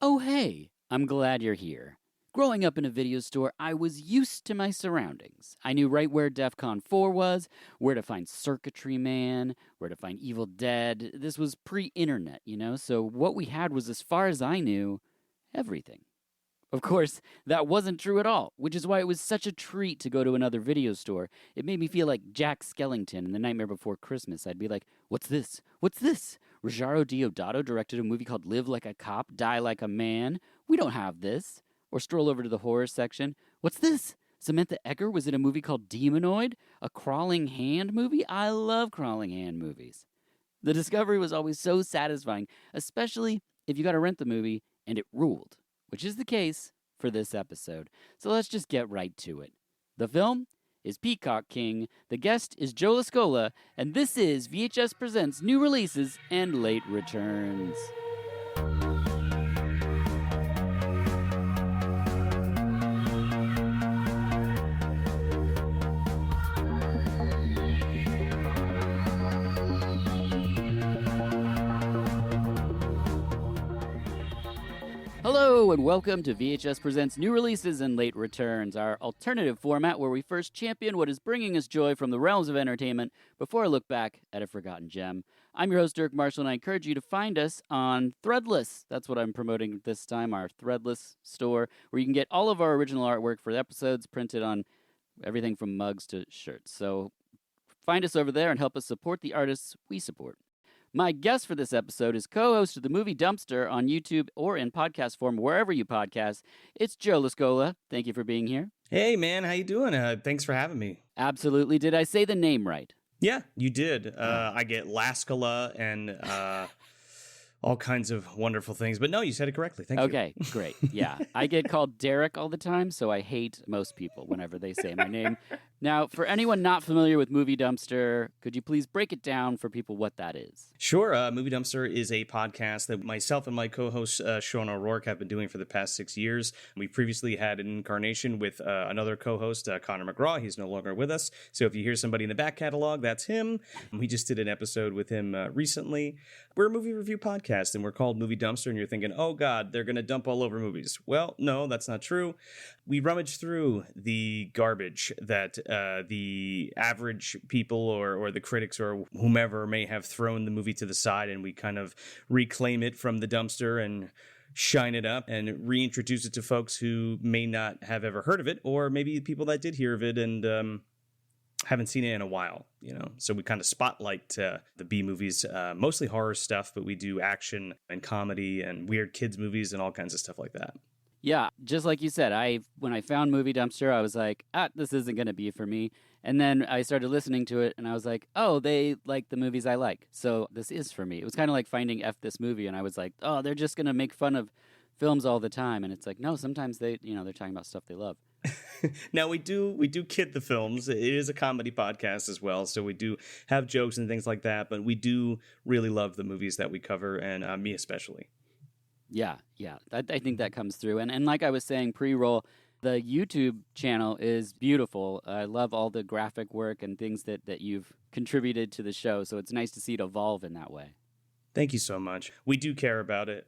Oh hey, I'm glad you're here. Growing up in a video store, I was used to my surroundings. I knew right where DEF CON 4 was, where to find Circuitry Man, where to find Evil Dead. This was pre-internet, so what we had was, as far as I knew, everything. Of course, that wasn't true at all, which is why it was such a treat to go to another video store. It made me feel like Jack Skellington in The Nightmare Before Christmas. I'd be like, what's this? What's this? Rogero Deodato directed a movie called Live Like a Cop, Die Like a Man. We don't have this. Or stroll over to the horror section. What's this? Samantha Eggar was in a movie called Demonoid, a crawling hand movie. I love crawling hand movies. The discovery was always so satisfying, especially if you got to rent the movie and it ruled, which is the case for this episode. So let's just get right to it. The film is Peacock King, the guest is Joe Scola, and this is VHS Presents New Releases and Late Returns. Hello and welcome to VHS Presents New Releases and Late Returns, our alternative format where we first champion what is bringing us joy from the realms of entertainment before I look back at a forgotten gem. I'm your host, Dirk Marshall, and I encourage you to find us on Threadless. That's what I'm promoting this time, our Threadless store, where you can get all of our original artwork for the episodes printed on everything from mugs to shirts. So find us over there and help us support the artists we support. My guest for this episode is co-host of the Movie Dumpster on YouTube or in podcast form, wherever you podcast. It's Joe Scola. Thank you for being here. Hey, man. How you doing? Thanks for having me. Absolutely. Did I say the name right? Yeah, you did. I get Scola and all kinds of wonderful things. But no, you said it correctly. Thank you. Okay, great. Yeah. I get called Derek all the time, so I hate most people whenever they say my name. Now, for anyone not familiar with Movie Dumpster, could you please break it down for people what that is? Sure. Movie Dumpster is a podcast that myself and my co-host, Sean O'Rourke, have been doing for the past 6 years. We previously had an incarnation with another co-host, Connor McGraw. He's no longer with us. So if you hear somebody in the back catalog, that's him. We just did an episode with him recently. We're a movie review podcast, and we're called Movie Dumpster, and you're thinking, oh, God, they're going to dump all over movies. Well, no, that's not true. We rummage through the garbage that the average people or the critics or whomever may have thrown the movie to the side, and we kind of reclaim it from the dumpster and shine it up and reintroduce it to folks who may not have ever heard of it, or maybe people that did hear of it and haven't seen it in a while, So we kind of spotlight the B movies, mostly horror stuff, but we do action and comedy and weird kids movies and all kinds of stuff like that. Yeah, just like you said, when I found Movie Dumpster, I was like, this isn't going to be for me. And then I started listening to it, and I was like, oh, they like the movies I like, so this is for me. It was kind of like finding F This Movie, and I was like, oh, they're just going to make fun of films all the time. And it's like, no, sometimes they're talking about stuff they love. Now, we do kid the films. It is a comedy podcast as well, so we do have jokes and things like that, but we do really love the movies that we cover, and me especially. Yeah. I think that comes through. And like I was saying pre-roll, the YouTube channel is beautiful. I love all the graphic work and things that you've contributed to the show, so it's nice to see it evolve in that way. Thank you so much. We do care about it.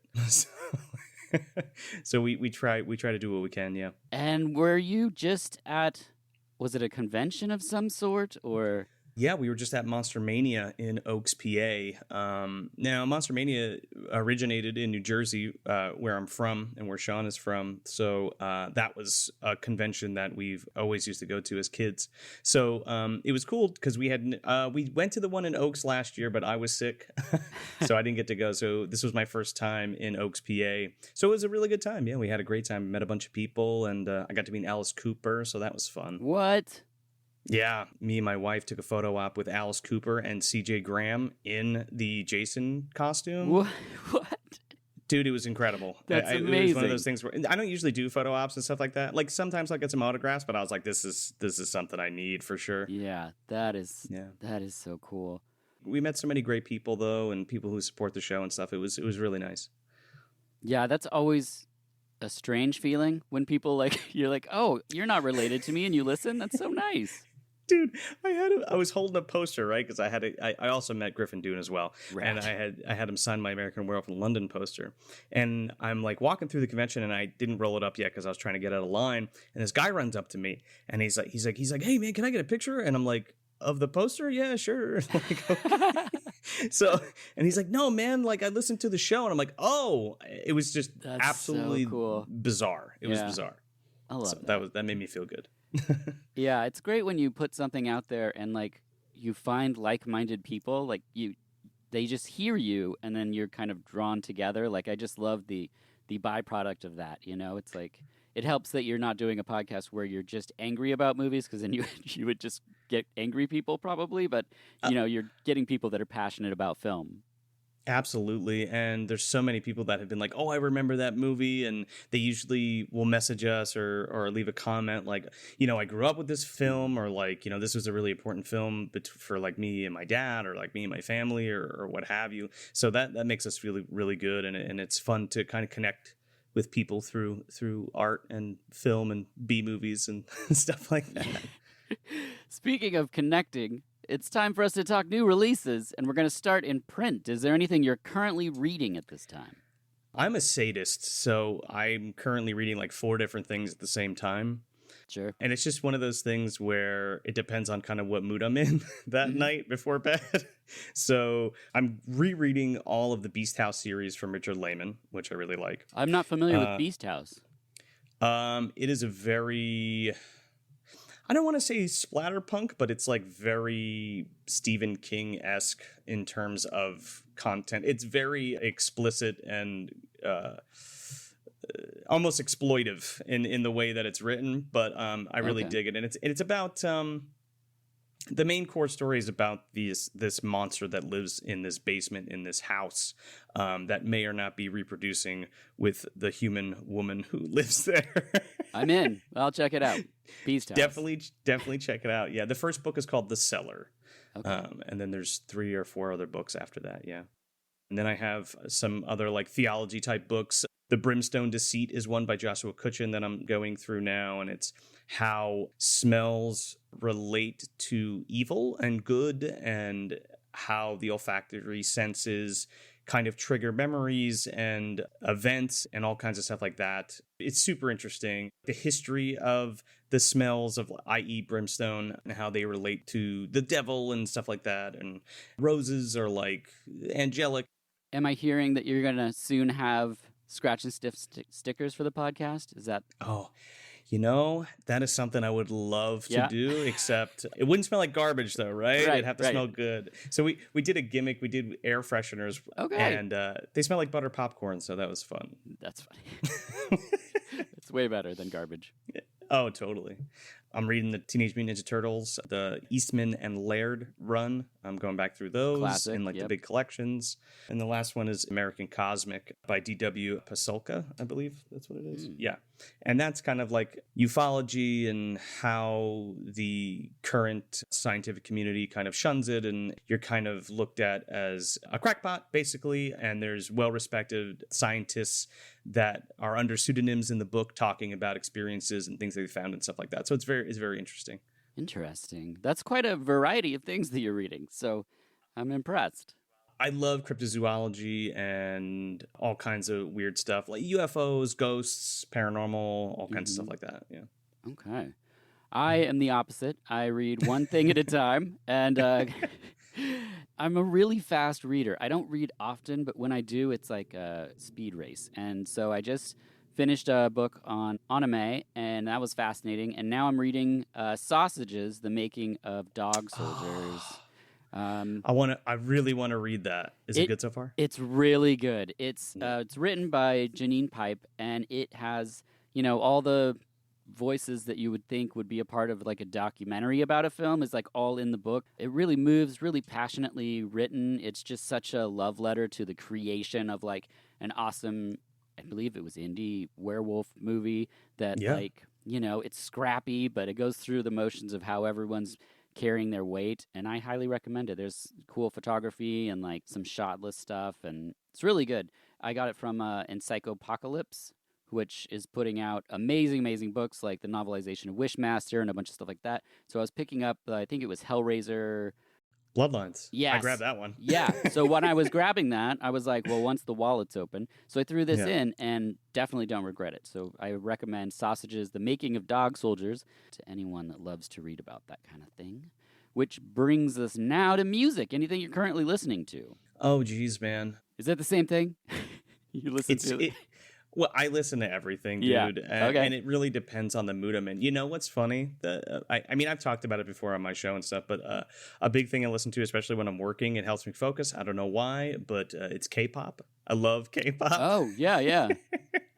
So we try to do what we can, yeah. And were you just at, was it a convention of some sort, or? Yeah, we were just at Monster Mania in Oaks, PA. Now, Monster Mania originated in New Jersey, where I'm from and where Sean is from. So that was a convention that we've always used to go to as kids. So it was cool because we went to the one in Oaks last year, but I was sick, so I didn't get to go. So this was my first time in Oaks, PA. So it was a really good time. Yeah, we had a great time. We met a bunch of people, and I got to meet Alice Cooper, so that was fun. What? Yeah, me and my wife took a photo op with Alice Cooper and CJ Graham in the Jason costume. What? Dude, it was incredible. That's amazing. It was one of those things where I don't usually do photo ops and stuff like that. Like sometimes I'll get some autographs, but I was like, this is something I need for sure. Yeah, that is so cool. We met so many great people though, and people who support the show and stuff. It was really nice. Yeah, that's always a strange feeling when people you're like, oh, you're not related to me and you listen. That's so nice. Dude, I was holding a poster, right? Because I also met Griffin Dune as well, and Rat. I had him sign my American Werewolf in London poster, and I'm like walking through the convention, and I didn't roll it up yet because I was trying to get out of line, and this guy runs up to me, and he's like, hey man, can I get a picture? And I'm like, of the poster? Yeah, sure. Like, okay. So, and he's like, no man, like I listened to the show, and I'm like, oh, it was just That's so absolutely cool. bizarre. It was Yeah, bizarre. I So love that. that made me feel good. Yeah, it's great when you put something out there and like you find like-minded people, like they just hear you and then you're kind of drawn together. Like I just love the byproduct of that, you know? It's like it helps that you're not doing a podcast where you're just angry about movies because then you you would just get angry people probably, but Uh, you know, you're getting people that are passionate about film. Absolutely. And there's so many people that have been like, oh, I remember that movie. And they usually will message us or leave a comment like, I grew up with this film, or like, this was a really important film for like me and my dad, or like me and my family, or what have you. So that makes us really, really good. And it's fun to kind of connect with people through art and film and B movies and stuff like that. Speaking of connecting, it's time for us to talk new releases, and we're going to start in print. Is there anything you're currently reading at this time? I'm a sadist, so I'm currently reading like 4 different things at the same time. Sure. And it's just one of those things where it depends on kind of what mood I'm in that Hmm. night before bed. So I'm rereading all of the Beast House series from Richard Lehman, which I really like. I'm not familiar with Uh, Beast House. it is a very, I don't want to say splatterpunk, but it's like very Stephen King-esque in terms of content. It's very explicit and almost exploitive in the way that it's written, but I really Okay. dig it, and it's about the main core story is about this monster that lives in this basement in this house that may or not be reproducing with the human woman who lives there. I'm in. I'll check it out. Beast House. Definitely check it out. Yeah, the first book is called The Cellar, Okay. and then there's 3 or 4 other books after that. Yeah. And then I have some other like theology type books. The Brimstone Deceit is one by Joshua Cutchin that I'm going through now, and it's how smells relate to evil and good, and how the olfactory senses kind of trigger memories and events and all kinds of stuff like that. It's super interesting. The history of the smells of, i.e., brimstone, and how they relate to the devil and stuff like that. And roses are like angelic. Am I hearing that you're going to soon have scratch and stiff stickers for the podcast? Is that? Oh, that is something I would love to Yeah. do, except it wouldn't smell like garbage though, right? Right, It'd have to right. smell good. So we did a gimmick. We did air fresheners, Okay. and they smell like butter popcorn, so that was fun. That's funny. It's way better than garbage. Oh, totally. I'm reading the Teenage Mutant Ninja Turtles, the Eastman and Laird run. I'm going back through those Classic, in like the yep. big collections. And the last one is American Cosmic by D.W. Pasulka, I believe that's what it is. Yeah. And that's kind of like ufology and how the current scientific community kind of shuns it. And you're kind of looked at as a crackpot, basically. And there's well-respected scientists that are under pseudonyms in the book talking about experiences and things they found and stuff like that. So it's very interesting. Interesting. That's quite a variety of things that you're reading. So I'm impressed. I love cryptozoology and all kinds of weird stuff like UFOs, ghosts, paranormal, all kinds of stuff like that. Yeah. Okay. I am the opposite. I read one thing at a time, and I'm a really fast reader. I don't read often, but when I do, it's like a speed race. And so I just finished a book on anime, and that was fascinating. And now I'm reading Sausages, The Making of Dog Soldiers. I really want to read that. Is it good so far? It's really good. It's written by Janine Pipe, and it has all the voices that you would think would be a part of like a documentary about a film is like all in the book. It really moves, really passionately written. It's just such a love letter to the creation of like an awesome, I believe it was indie werewolf movie that it's scrappy, but it goes through the motions of how everyone's carrying their weight, and I highly recommend it. There's cool photography and like some shotless stuff, and it's really good. I got it from Encyclopocalypse, which is putting out amazing, amazing books like the novelization of Wishmaster and a bunch of stuff like that. So I was picking up, I think it was Hellraiser. Bloodlines. I grabbed Yes. that one. Yeah. So when I was grabbing that, I was like, well, once the wallet's open. So I threw this Yeah. in and definitely don't regret it. So I recommend Sausages, The Making of Dog Soldiers to anyone that loves to read about that kind of thing. Which brings us now to music. Anything you're currently listening to? Oh, geez, man. Is that the same thing? You listen to it? Well, I listen to everything, Yeah. dude, Okay. and it really depends on the mood I'm in. You know what's funny? I mean, I've talked about it before on my show and stuff, but a big thing I listen to, especially when I'm working, it helps me focus. I don't know why, but it's K-pop. I love K-pop. Oh, yeah, yeah.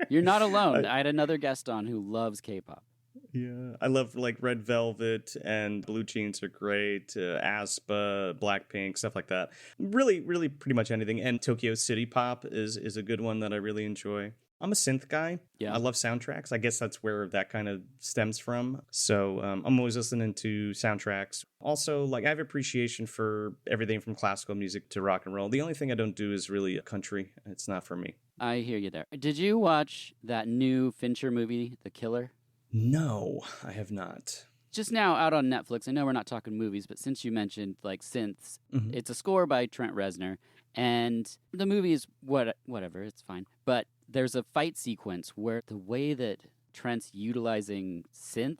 You're not alone. I had another guest on who loves K-pop. Yeah, I love like Red Velvet and Blue Jeans are great. aespa, Blackpink, stuff like that. Really, really, pretty much anything. And Tokyo City Pop is a good one that I really enjoy. I'm a synth guy. Yeah. I love soundtracks. I guess that's where that kind of stems from. So I'm always listening to soundtracks. Also, like I have appreciation for everything from classical music to rock and roll. The only thing I don't do is really country. It's not for me. I hear you there. Did you watch that new Fincher movie, The Killer? No, I have not. Just now out on Netflix. I know we're not talking movies, but since you mentioned like synths, Mhm. it's a score by Trent Reznor, and the movie is whatever, it's fine. But there's a fight sequence where the way that Trent's utilizing synth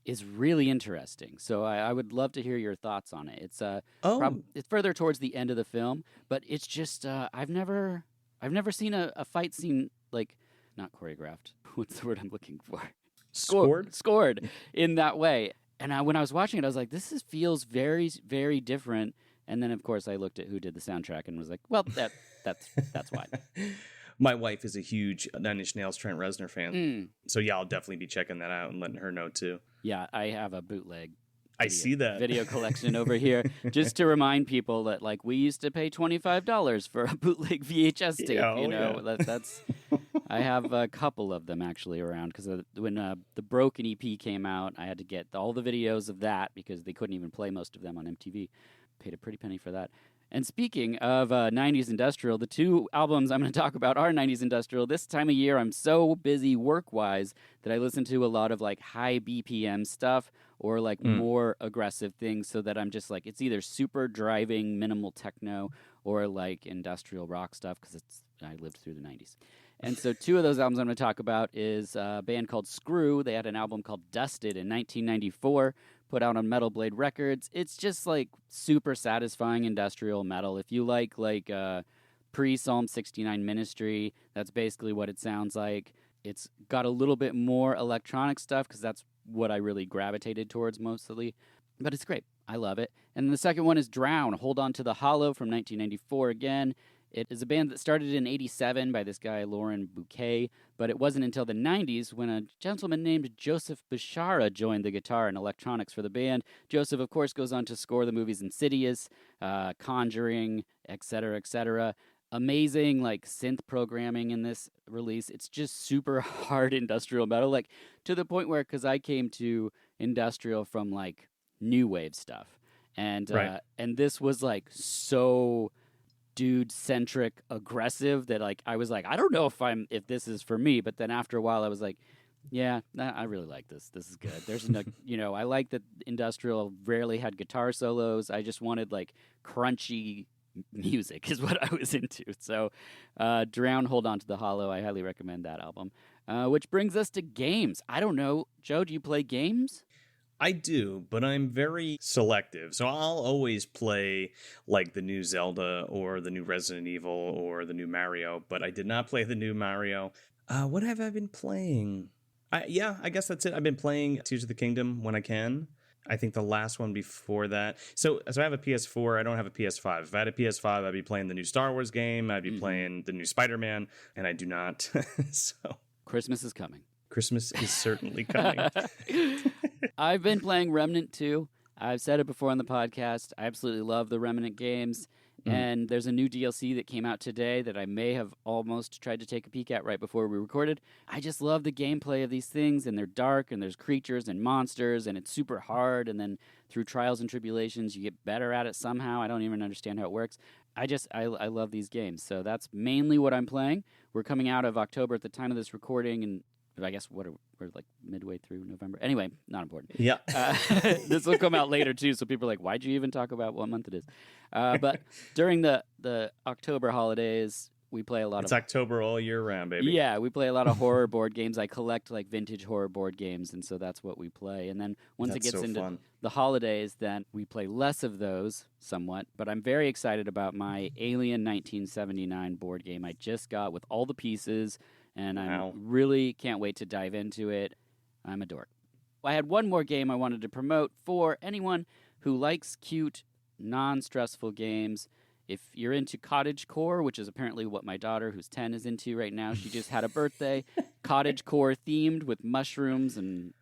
is really interesting. So I would love to hear your thoughts on it. It's Oh, it's further towards the end of the film, but it's just I've never seen a fight scene like not choreographed. What's the word I'm looking for? Scored in that way. And when I was watching it, I was like, this feels very, very different. And then, of course, I looked at who did the soundtrack and was like, well, that's why. My wife is a huge Nine Inch Nails Trent Reznor fan. Mm. So yeah, I'll definitely be checking that out and letting her know too. Yeah, I have a bootleg I see that. video collection over here just to remind people that like we used to pay $25 for a bootleg VHS tape. Yeah, you know, that's I have a couple of them actually around because when the Broken EP came out, I had to get all the videos of that because they couldn't even play most of them on MTV. Paid a pretty penny for that. And speaking of 90s industrial, the two albums I'm going to talk about are 90s industrial. This time of year, I'm so busy work-wise that I listen to a lot of like high BPM stuff or like more aggressive things so that I'm just like, it's either super driving minimal techno or like industrial rock stuff because I lived through the 90s. And so two of those albums I'm going to talk about is a band called Screw. They had an album called Dusted in 1994, put out on Metal Blade Records. It's just like super satisfying industrial metal. If you like pre-Psalm 69 Ministry, that's basically what it sounds like. It's got a little bit more electronic stuff because that's what I really gravitated towards mostly. But it's great. I love it. And the second one is Drown, Hold On to the Hollow from 1994 again. It is a band that started in 87 by this guy, Lauren Bouquet, but it wasn't until the 90s when a gentleman named Joseph Bishara joined the guitar and electronics for the band. Joseph, of course, goes on to score the movies Insidious, Conjuring, etc., etc. Amazing, like, synth programming in this release. It's just super hard industrial metal, like, to the point where, because I came to industrial from, like, new wave stuff. And, Right. and this was, like, so dude-centric aggressive that like I was like, I don't know if this is for me, but then after a while I was like, yeah, I really like this. This is good. There's no, I like that industrial rarely had guitar solos. I just wanted like crunchy music is what I was into. So Drown, Hold On to the Hollow, I highly recommend that album. Which brings us to games. I don't know, Joe, do you play games? I do, but I'm very selective. So I'll always play like the new Zelda or the new Resident Evil or the new Mario, but I did not play the new Mario. What have I been playing? I guess that's it. I've been playing Tears of the Kingdom when I can. I think the last one before that. So I have a PS4. I don't have a PS5. If I had a PS5, I'd be playing the new Star Wars game. I'd be playing the new Spider-Man, and I do not. So Christmas is coming. Christmas is certainly coming. I've been playing Remnant 2. I've said it before on the podcast. I absolutely love the Remnant games. And there's a new DLC that came out today that I may have almost tried to take a peek at right before we recorded. I just love the gameplay of these things, and they're dark, and there's creatures and monsters, and it's super hard, and then through trials and tribulations, you get better at it somehow. I don't even understand how it works. I love these games, so that's mainly what I'm playing. we're coming out of October at the time of this recording, and I guess we're like midway through November. Anyway, not important. Yeah. This will come out later too, so people are like, "Why'd you even talk about what month it is?" But during the October holidays, we play a lot It's of October all year round, baby. Yeah, we play a lot of horror board games. I collect like vintage horror board games, and so that's what we play. And then once it That's gets so into fun. the holidays, then we play less of those somewhat. But I'm very excited about my Alien 1979 board game I just got with all the pieces, and Wow. I really can't wait to dive into it. I'm a dork. I had one more game I wanted to promote for anyone who likes cute, non-stressful games. If you're into cottagecore, which is apparently what my daughter, who's 10, is into right now, she just had a birthday, cottagecore themed with mushrooms and,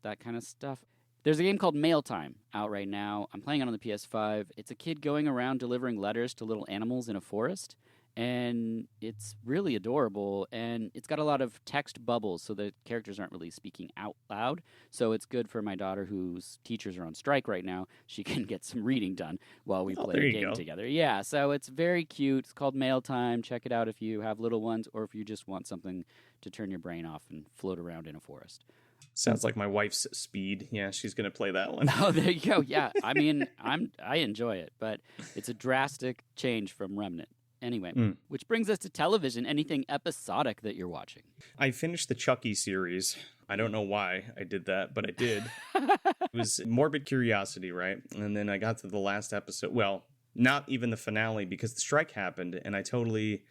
that kind of stuff. There's a game called Mail Time out right now. I'm playing it on the PS5. It's a kid going around delivering letters to little animals in a forest. And it's really adorable, and it's got a lot of text bubbles, so the characters aren't really speaking out loud. So it's good for my daughter, whose teachers are on strike right now. She can get some reading done while we play there a you game go. together. Yeah, so it's very cute. It's called Mail Time. Check it out if you have little ones, or if you just want something to turn your brain off and float around in a forest. Sounds like my wife's speed. Yeah, she's going to play that one. Oh, there you go. Yeah, I mean, I enjoy it, but it's a drastic change from Remnant. Anyway, which brings us to television. Anything episodic that you're watching? I finished the Chucky series. I don't know why I did that, but I did. It was morbid curiosity, right? And then I got to the last episode. Well, not even the finale, because the strike happened and I totally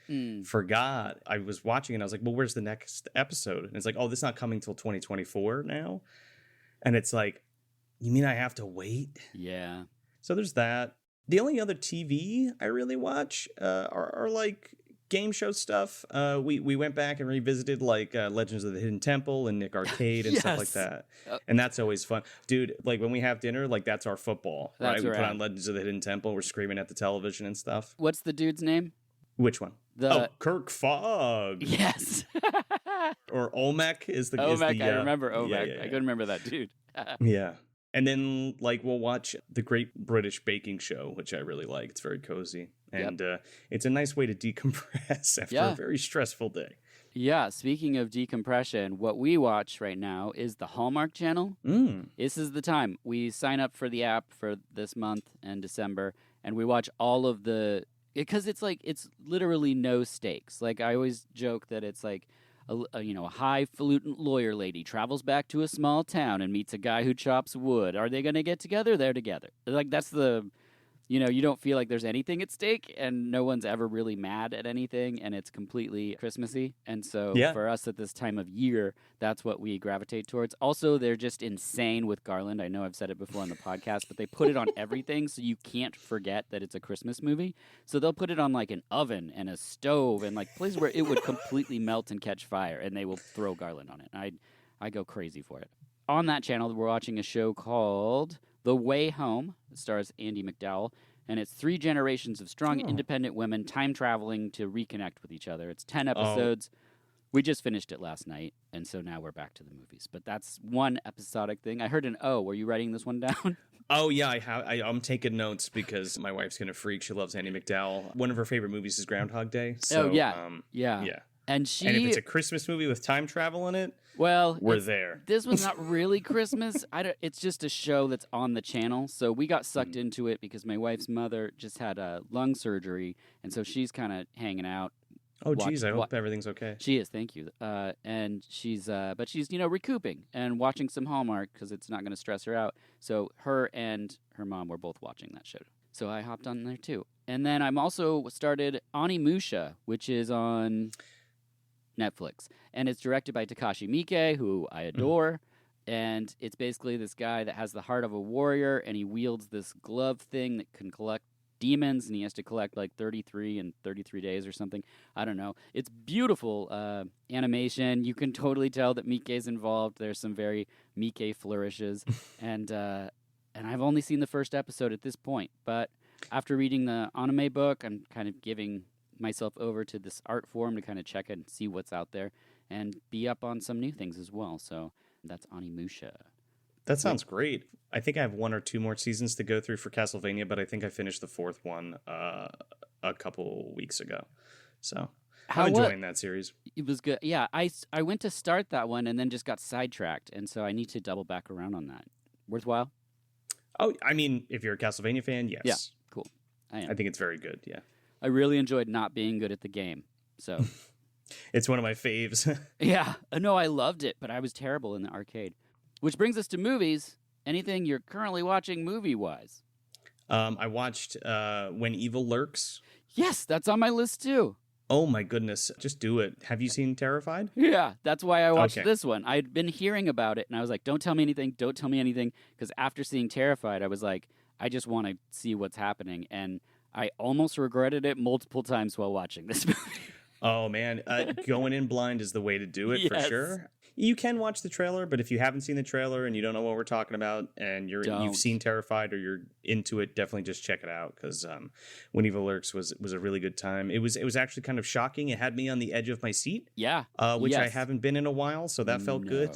forgot. I was watching and I was like, well, where's the next episode? And it's like, oh, this is not coming till 2024 now. And it's like, you mean I have to wait? Yeah. So there's that. The only other TV I really watch are like game show stuff. We went back and revisited like Legends of the Hidden Temple and Nick Arcade and stuff like that. And that's always fun. Dude, like when we have dinner, like that's our football, right? We put on Legends of the Hidden Temple. We're screaming at the television and stuff. What's the dude's name? Which one? Kirk Fogg. Yes. Or Olmec is the... Olmec, I remember Olmec. Yeah. I couldn't remember that dude. Yeah. And then, like, we'll watch the Great British Baking Show, which I really like. It's very cozy. And it's a nice way to decompress after a very stressful day. Yeah, speaking of decompression, what we watch right now is the Hallmark Channel. This is the time. We sign up for the app for this month and December, and we watch all of the... Because it's like, it's literally no stakes. Like, I always joke that it's like... A highfalutin lawyer lady travels back to a small town and meets a guy who chops wood. Are they going to get together? They're together. Like, that's the... you don't feel like there's anything at stake, and no one's ever really mad at anything, and it's completely Christmassy. And so for us at this time of year, that's what we gravitate towards. Also, they're just insane with garland. I know I've said it before on the podcast, but they put it on everything, so you can't forget that it's a Christmas movie. So they'll put it on like an oven and a stove and like places where it would completely melt and catch fire, and they will throw garland on it. I go crazy for it. On that channel, we're watching a show called The Way Home. It stars Andy McDowell, and it's 3 generations of strong, independent women time traveling to reconnect with each other. It's 10 episodes. We just finished it last night, and so now we're back to the movies. But that's one episodic thing. I heard an O. Were you writing this one down? Oh, yeah, I'm taking notes because my wife's going to freak. She loves Andy McDowell. One of her favorite movies is Groundhog Day. So, yeah. And if it's a Christmas movie with time travel in it, well, we're there. This one's not really Christmas. It's just a show that's on the channel. So we got sucked into it because my wife's mother just had a lung surgery, and so she's kind of hanging out. Oh, geez, I hope everything's okay. She is, thank you. And she's recouping and watching some Hallmark because it's not going to stress her out. So her and her mom were both watching that show. So I hopped on there too. And then I'm also started Onimusha, which is on Netflix, and it's directed by Takashi Miike, who I adore. And it's basically this guy that has the heart of a warrior, and he wields this glove thing that can collect demons, and he has to collect like 33 in 33 days or something. I don't know. It's beautiful animation. You can totally tell that Miike's involved. There's some very Miike flourishes, and I've only seen the first episode at this point. But after reading the anime book, I'm kind of giving myself over to this art form to kind of check and see what's out there and be up on some new things as well. So that's Onimusha. That sounds great. I think I have 1 or 2 more seasons to go through for Castlevania, but I think I finished the 4th one a couple weeks ago. So I'm How what? enjoying that series. It was good. Yeah, I went to start that one and then just got sidetracked, and so I need to double back around on that. Worthwhile? Oh, I mean, if you're a Castlevania fan, Yeah, yes. cool. I I am. think it's very good. Yeah. I really enjoyed not being good at the game. So, It's one of my faves. yeah. No, I loved it, but I was terrible in the arcade. Which brings us to movies. Anything you're currently watching movie-wise? I watched When Evil Lurks. Yes, that's on my list too. Oh my goodness, just do it. Have you seen Terrified? Yeah, that's why I watched Okay. this one. I'd been hearing about it, and I was like, don't tell me anything, don't tell me anything. Because after seeing Terrified, I was like, I just want to see what's happening. And I almost regretted it multiple times while watching this movie. Oh man, going in blind is the way to do it for Yes. sure. You can watch the trailer, but if you haven't seen the trailer and you don't know what we're talking about, and you've Don't. seen Terrified or you're into it, definitely just check it out because When Evil Lurks was a really good time. It was actually kind of shocking. It had me on the edge of my seat, Yeah. which I Yes. haven't been in a while, so that felt good. No.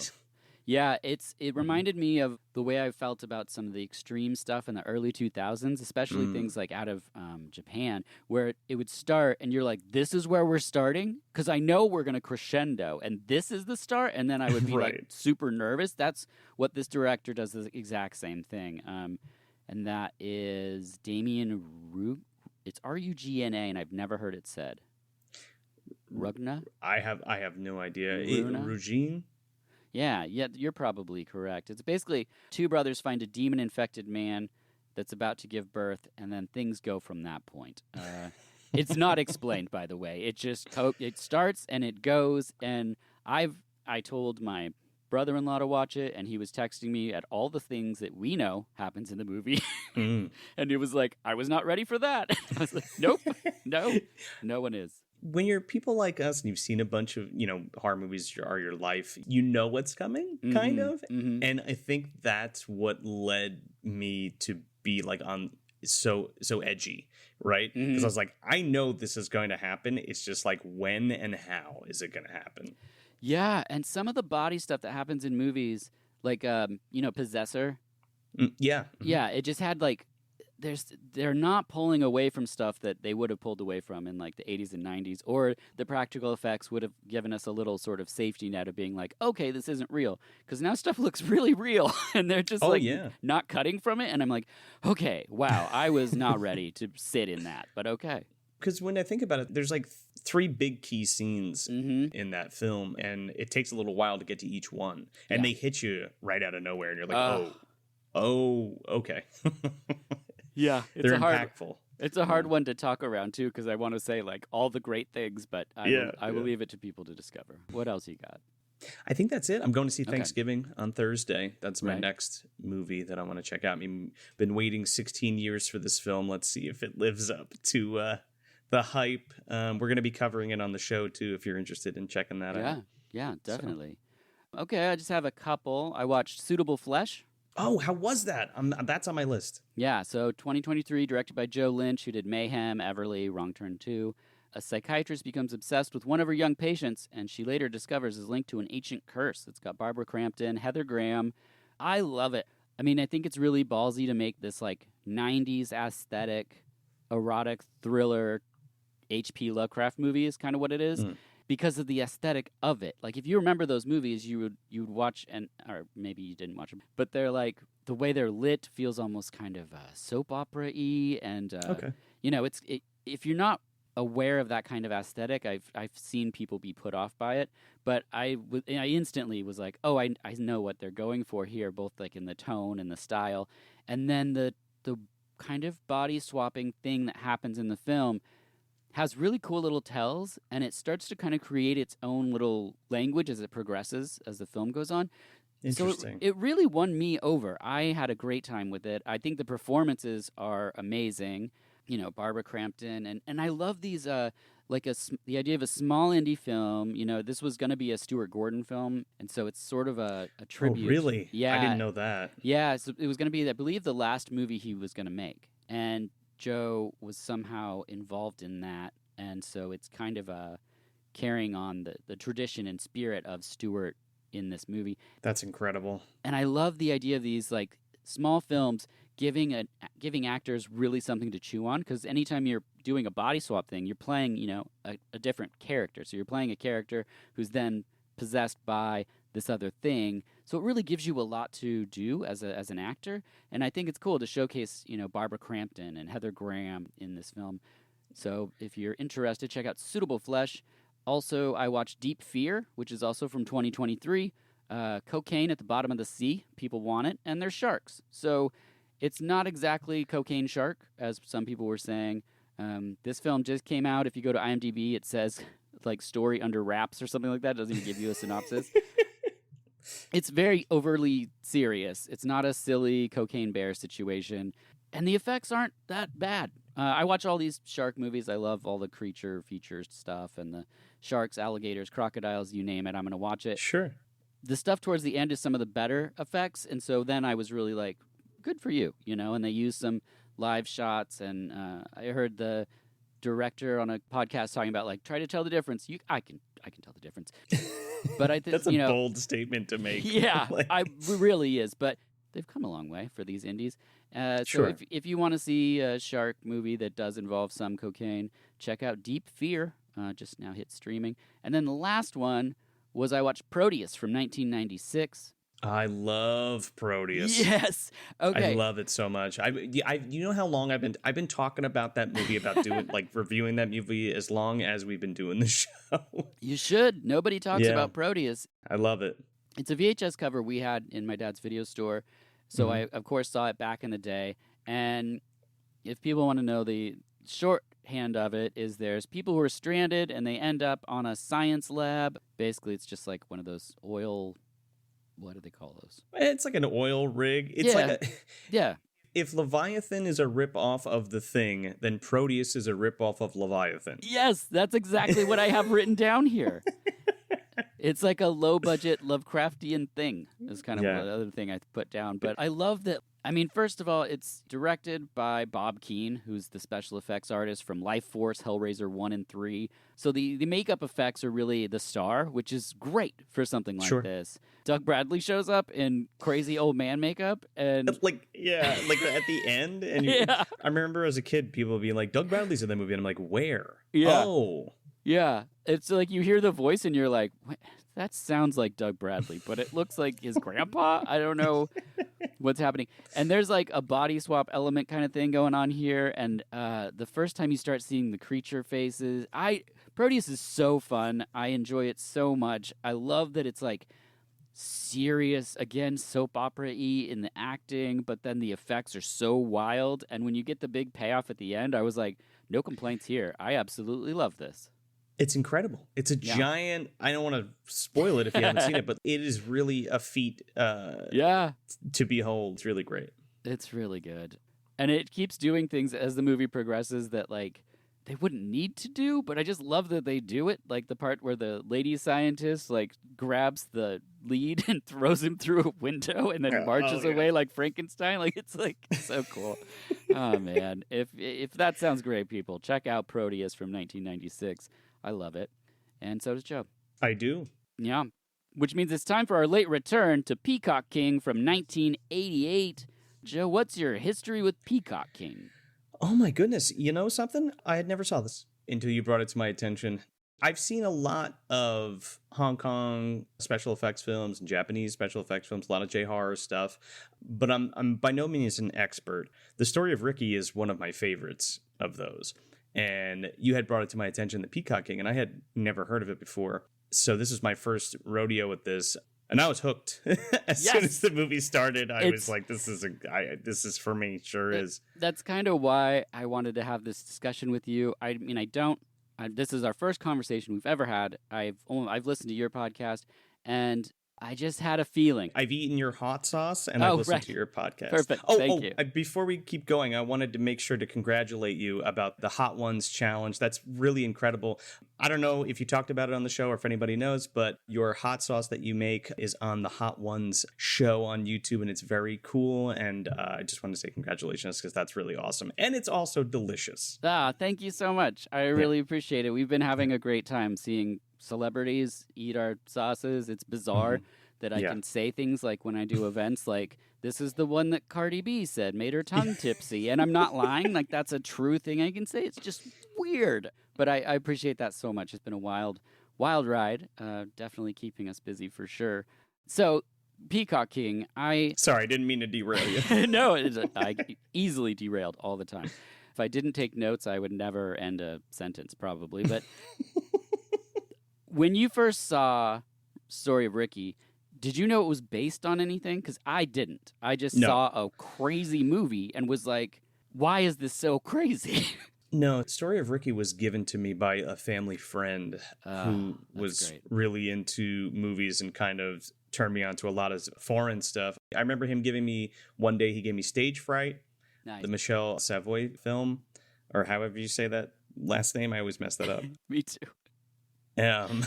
Yeah, it reminded me of the way I felt about some of the extreme stuff in the early 2000s, especially things like out of Japan, where it would start and you're like, this is where we're starting? Because I know we're going to crescendo and this is the start. And then I would be like Right. super nervous. That's what this director does, the exact same thing. And that is Damien Rug. It's Rugna, and I've never heard it said. Rugna? I have no idea. Runa? Rugine? Yeah, you're probably correct. It's basically two brothers find a demon-infected man that's about to give birth, and then things go from that point. It's not explained, by the way. It just it starts and it goes. And I told my brother-in-law to watch it, and he was texting me at all the things that we know happens in the movie, Mm. and it was like I was not ready for that. I was like, nope, no one is. When you're people like us and you've seen a bunch of horror movies are your life, you know what's coming, kind of. And I think that's what led me to be like on so edgy, right? Because I was like, I know this is going to happen, it's just like when and how is it going to happen. Yeah, and some of the body stuff that happens in movies, like Possessor. Yeah. Yeah, it just had like they're not pulling away from stuff that they would have pulled away from in like the 80s and 90s, or the practical effects would have given us a little sort of safety net of being like, okay, this isn't real, because now stuff looks really real and they're just not cutting from it, and I'm like, okay, wow, I was not ready to sit in that, but okay. Because when I think about it, there's like three big key scenes in that film, and it takes a little while to get to each one, and they hit you right out of nowhere, and you're like, oh, okay. Yeah, they're impactful. It's a hard one to talk around too, because I want to say like all the great things, but I will leave it to people to discover. What else you got? I think that's it. I'm going to see Thanksgiving on Thursday. That's my next movie that I want to check out. I mean, been waiting 16 years for this film. Let's see if it lives up to the hype. We're going to be covering it on the show too, if you're interested in checking that out. Yeah, definitely. So. Okay, I just have a couple. I watched Suitable Flesh. Oh, how was that? That's on my list. Yeah, so 2023, directed by Joe Lynch, who did Mayhem, Everly, Wrong Turn 2. A psychiatrist becomes obsessed with one of her young patients, and she later discovers is linked to an ancient curse. It's got Barbara Crampton, Heather Graham. I love it. I mean, I think it's really ballsy to make this like 90s aesthetic, erotic thriller H.P. Lovecraft movie is kind of what it is. Because of the aesthetic of it. Like if you remember those movies, you would watch, and or maybe you didn't watch them, but they're like the way they're lit feels almost kind of soap opera-y, and if you're not aware of that kind of aesthetic, I've seen people be put off by it, but I instantly was like, oh, I know what they're going for here, both like in the tone and the style, and then the kind of body swapping thing that happens in the film has really cool little tells, and it starts to kind of create its own little language as it progresses, as the film goes on. Interesting. So it really won me over. I had a great time with it. I think the performances are amazing. Barbara Crampton, and I love these, the idea of a small indie film. This was going to be a Stuart Gordon film, and so it's sort of a tribute. Oh, really? Yeah. I didn't know that. Yeah, so it was going to be, I believe, the last movie he was going to make. And Joe was somehow involved in that, and so it's kind of carrying on the tradition and spirit of Stewart in this movie. That's incredible. And I love the idea of these like small films giving actors really something to chew on, because anytime you're doing a body swap thing, you're playing, a different character. So you're playing a character who's then possessed by this other thing. So it really gives you a lot to do as an actor, and I think it's cool to showcase, Barbara Crampton and Heather Graham in this film. So if you're interested, check out Suitable Flesh. Also, I watched Deep Fear, which is also from 2023. Cocaine at the bottom of the sea, people want it, and there's sharks. So it's not exactly Cocaine Shark, as some people were saying. This film just came out. If you go to IMDb, it says like story under wraps or something like that. It doesn't even give you a synopsis. It's very overly serious. It's not a silly Cocaine Bear situation. And the effects aren't that bad. I watch all these shark movies. I love all the creature feature stuff and the sharks, alligators, crocodiles, you name it. I'm going to watch it. Sure. The stuff towards the end is some of the better effects. And so then I was really like, good for you, and they used some live shots. And I heard the director on a podcast talking about, like, try to tell the difference. I can tell the difference. But I think that's a bold statement to make. Yeah, it really is. But they've come a long way for these indies. Sure. So if you want to see a shark movie that does involve some cocaine, check out Deep Fear. Just now hit streaming. And then the last one was I watched Proteus from 1996. I love Proteus. Yes. Okay. I love it so much. You know how long I've been talking about that movie, about doing like reviewing that movie as long as we've been doing the show. You should. Nobody talks about Proteus. I love it. It's a VHS cover we had in my dad's video store. So I, of course, saw it back in the day. And if people want to know, the shorthand of it is there's people who are stranded and they end up on a science lab. Basically, it's just like one of those oil... What do they call those? It's like an oil rig. It's yeah. If Leviathan is a ripoff of The Thing, then Proteus is a ripoff of Leviathan. Yes, that's exactly what I have written down here. It's like a low-budget Lovecraftian thing. Is kind of the other thing I put down. But I love that. I mean, first of all, it's directed by Bob Keane, who's the special effects artist from Life Force, Hellraiser 1 and 3. So the makeup effects are really the star, which is great for something like this. Doug Bradley shows up in crazy old man makeup. And like at the end. And I remember as a kid, people being like, Doug Bradley's in that movie. And I'm like, where? Yeah. Oh. Yeah. It's like you hear the voice and you're like, that sounds like Doug Bradley, but it looks like his grandpa. I don't know what's happening. And there's like a body swap element kind of thing going on here. And the first time you start seeing the creature faces, Proteus is so fun. I enjoy it so much. I love that it's like serious, again, soap opera-y in the acting, but then the effects are so wild. And when you get the big payoff at the end, I was like, no complaints here. I absolutely love this. It's incredible. It's a giant... I don't want to spoil it if you haven't seen it, but it is really a feat to behold. It's really great. It's really good. And it keeps doing things as the movie progresses that, like, they wouldn't need to do, but I just love that they do it. Like the part where the lady scientist, like, grabs the lead and throws him through a window and then marches away like Frankenstein. Like, it's, like, so cool. Oh, man. If that sounds great, people, check out Proteus from 1996. I love it. And so does Joe. I do. Yeah. Which means it's time for our late return to Peacock King from 1988. Joe, what's your history with Peacock King? Oh, my goodness. You know something? I had never saw this until you brought it to my attention. I've seen a lot of Hong Kong special effects films and Japanese special effects films, a lot of J-horror stuff, but I'm by no means an expert. The Story of Ricky is one of my favorites of those. And you had brought it to my attention, the Peacock King, and I had never heard of it before. So this was my first rodeo with this, and I was hooked. As soon as the movie started, I was like, this is for me, sure is. That's kind of why I wanted to have this discussion with you. I mean, this is our first conversation we've ever had. I've listened to your podcast, and I just had a feeling. I've eaten your hot sauce, and I've listened to your podcast. Perfect. Thank you. Before we keep going, I wanted to make sure to congratulate you about the Hot Ones Challenge. That's really incredible. I don't know if you talked about it on the show or if anybody knows, but your hot sauce that you make is on the Hot Ones show on YouTube, and it's very cool. And I just want to say congratulations because that's really awesome. And it's also delicious. Thank you so much. I really appreciate it. We've been having a great time seeing celebrities eat our sauces. It's bizarre that I Yeah. can say things like when I do events, like, this is the one that Cardi B said made her tongue tipsy. And I'm not lying. Like, that's a true thing I can say. It's just weird. But I appreciate that so much. It's been a wild ride. Definitely keeping us busy for sure. So, Peacock King, Sorry, I didn't mean to derail you. no, I easily derailed all the time. If I didn't take notes, I would never end a sentence, probably. But when you first saw Story of Ricky, did you know it was based on anything? Because I didn't. I just No. saw a crazy movie and was like, why is this so crazy? No, Story of Ricky was given to me by a family friend who was great. really into movies and kind of turned me on to a lot of foreign stuff. I remember him giving me, one day he gave me Stage Fright, Nice. the Michelle Savoy film, or however you say that last name. I always mess that up. Me too. Um,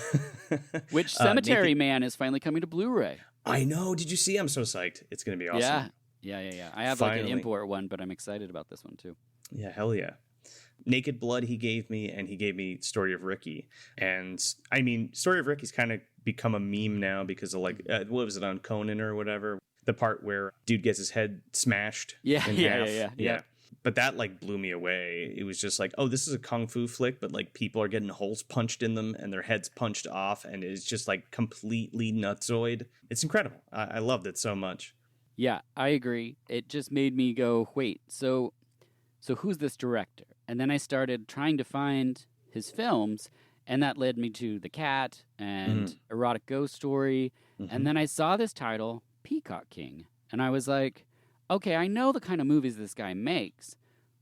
Which Cemetery Naked- Man is finally coming to Blu-ray. I know. Did you see? I'm so psyched. It's going to be awesome. Yeah. I have like an Finally. import one, but I'm excited about this one too. Yeah, hell yeah. Naked Blood he gave me, and he gave me Story of Ricky. And I mean, Story of Ricky's kind of become a meme now because of like, what was it on Conan or whatever? The part where dude gets his head smashed in half. Yeah. But that like blew me away. It was just like, oh, this is a kung fu flick, but like people are getting holes punched in them and their heads punched off, and it's just like completely nutsoid. It's incredible. I loved it so much. Yeah, I agree. It just made me go, wait, so who's this director? And then I started trying to find his films, and that led me to The Cat and Erotic Ghost Story. And then I saw this title, Peacock King, and I was like, okay, I know the kind of movies this guy makes.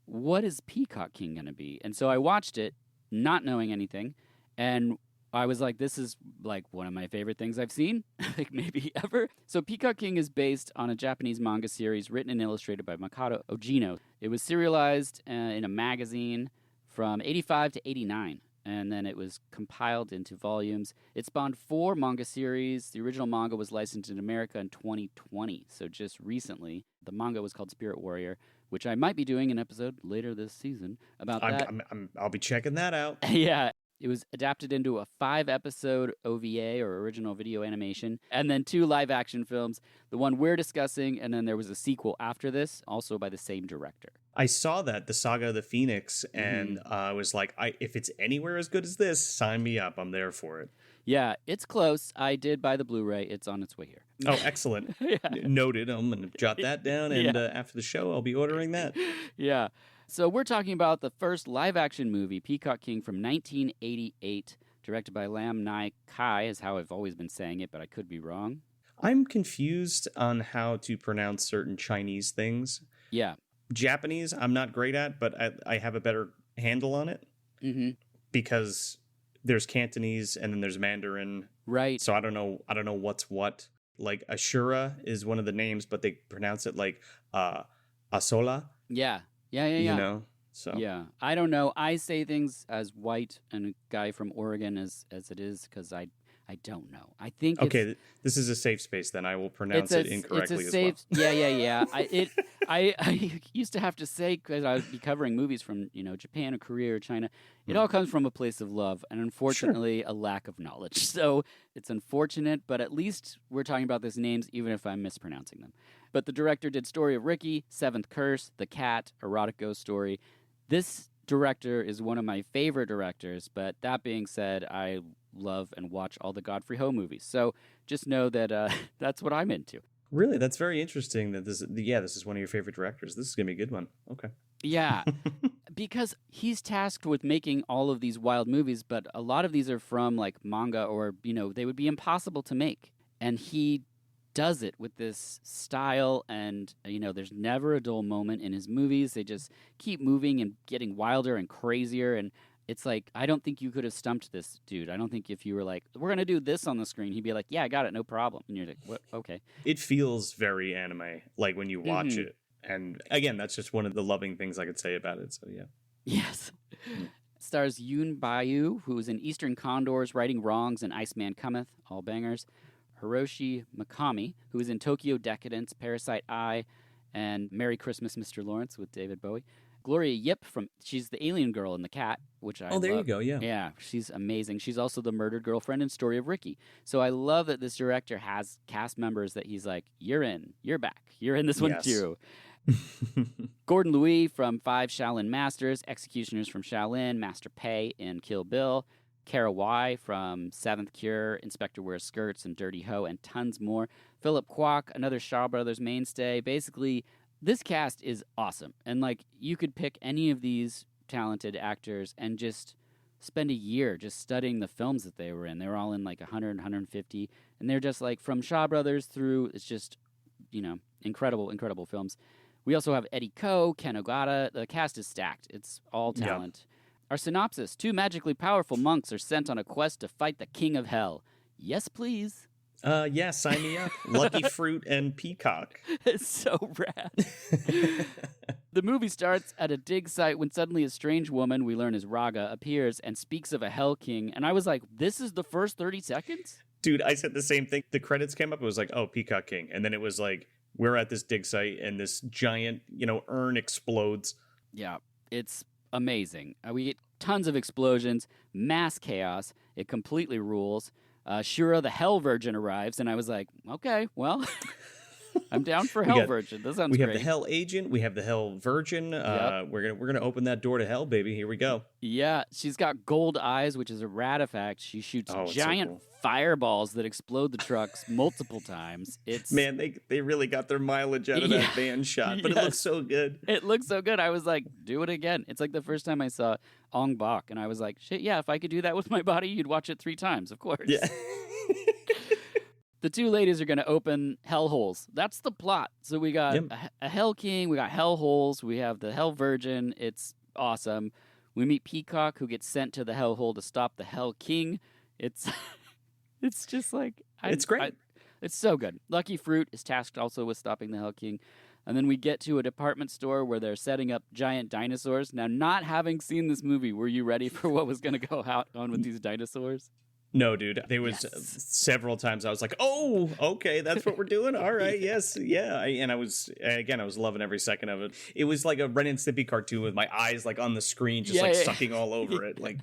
What is Peacock King going to be? And so I watched it, not knowing anything, and I was like, this is like one of my favorite things I've seen, like maybe ever. So Peacock King is based on a Japanese manga series written and illustrated by Makoto Ojino. It was serialized in a magazine from 85 to 89, and then it was compiled into volumes. It spawned 4 manga series. The original manga was licensed in America in 2020, so just recently. The manga was called Spirit Warrior, which I might be doing an episode later this season about that. I'll be checking that out. Yeah. It was adapted into a 5-episode OVA, or original video animation, and then 2 live-action films, the one we're discussing, and then there was a sequel after this, also by the same director. I saw that, the Saga of the Phoenix, and I was like, if it's anywhere as good as this, sign me up. I'm there for it. Yeah, it's close. I did buy the Blu-ray. It's on its way here. Oh, excellent. Noted. I'm going to jot that down, and after the show, I'll be ordering that. Yeah. So we're talking about the first live-action movie, Peacock King, from 1988, directed by Lam Nai Kai, is how I've always been saying it, but I could be wrong. I'm confused on how to pronounce certain Chinese things. Yeah. Japanese, I'm not great at, but I have a better handle on it. Because there's Cantonese and then there's Mandarin. Right. So I don't know what's what. Like Ashura is one of the names, but they pronounce it like Asola. Yeah. Yeah. You know? So yeah, I don't know. I say things as white and a guy from Oregon as it is because I don't know. I think okay. This is a safe space. Then I will pronounce it incorrectly as well. Yeah. I used to have to say, because I would be covering movies from Japan or Korea or China. It all comes from a place of love and unfortunately a lack of knowledge. So it's unfortunate, but at least we're talking about these names, even if I'm mispronouncing them. But the director did Story of Ricky, Seventh Curse, The Cat, Erotic Ghost Story. This director is one of my favorite directors, but that being said, I love and watch all the Godfrey Ho movies. So just know that that's what I'm into. Really? That's very interesting that this is one of your favorite directors. This is going to be a good one. Okay. Yeah, because he's tasked with making all of these wild movies, but a lot of these are from like manga or, they would be impossible to make. And he does it with this style and, there's never a dull moment in his movies. They just keep moving and getting wilder and crazier. And it's like, I don't think you could have stumped this dude. I don't think if you were like, we're going to do this on the screen, he'd be like, yeah, I got it, no problem. And you're like, what? Okay. It feels very anime, like when you watch it. And again, that's just one of the loving things I could say about it. So, yeah. Yes. Stars Yoon Bayu, who's in Eastern Condors, Righting Wrongs, and Iceman Cometh, all bangers. Hiroshi Mikami, who is in Tokyo Decadence, Parasite Eye, and Merry Christmas, Mr. Lawrence with David Bowie. Gloria Yip she's the alien girl in The Cat, which I Oh, there you love. go. Yeah. Yeah, she's amazing. She's also the murdered girlfriend in Story of Ricky. So I love that this director has cast members that he's like, you're in, you're back, you're in this one Yes. too. Gordon Louis from Five Shaolin Masters, Executioners from Shaolin, Master Pei in Kill Bill, Kara Y from Seventh Cure, Inspector Wears Skirts, and Dirty Ho, and tons more. Philip Kwok, another Shaw Brothers mainstay. Basically, this cast is awesome. And, like, you could pick any of these talented actors and just spend a year just studying the films that they were in. They were all in, like, 100, 150. And they're just, like, from Shaw Brothers through, it's just, incredible, incredible films. We also have Eddie Ko, Ken Ogata. The cast is stacked. It's all talent. Yeah. Our synopsis: 2 magically powerful monks are sent on a quest to fight the king of hell. Yes, please. Yeah, sign me up. Lucky Fruit and Peacock. It's so rad. The movie starts at a dig site when suddenly a strange woman, we learn is Raga, appears and speaks of a hell king. And I was like, this is the first 30 seconds? Dude, I said the same thing. The credits came up. It was like, oh, Peacock King. And then it was like, we're at this dig site and this giant, urn explodes. Yeah, it's amazing. We get tons of explosions, mass chaos. It completely rules. Shura, the Hell Virgin, arrives, and I was like, okay, well, I'm down for Hell Virgin. This sounds great. We have the Hell Agent. We have the Hell Virgin. Yep. We're gonna open that door to hell, baby. Here we go. Yeah, she's got gold eyes, which is a rad effect. She shoots giant fireballs that explode the trucks multiple times. It's man, they really got their mileage out of that van shot, but it looks so good. It looks so good. I was like, do it again. It's like the first time I saw Ong Bak, and I was like, shit, yeah, if I could do that with my body, you'd watch it 3 times, of course. Yeah. The 2 ladies are going to open hell holes. That's the plot. So we got a Hell King, we got hell holes, we have the Hell Virgin. It's awesome. We meet Peacock, who gets sent to the hell hole to stop the Hell King. It's just like... It's great. It's so good. Lucky Fruit is tasked also with stopping the Hell King. And then we get to a department store where they're setting up giant dinosaurs. Now, not having seen this movie, were you ready for what was going to go on with these dinosaurs? No, dude. There was several times I was like, "Oh, okay, that's what we're doing. All right, yes, yeah." I was loving every second of it. It was like a Ren and Stimpy cartoon with my eyes like on the screen, just sucking all over it, like.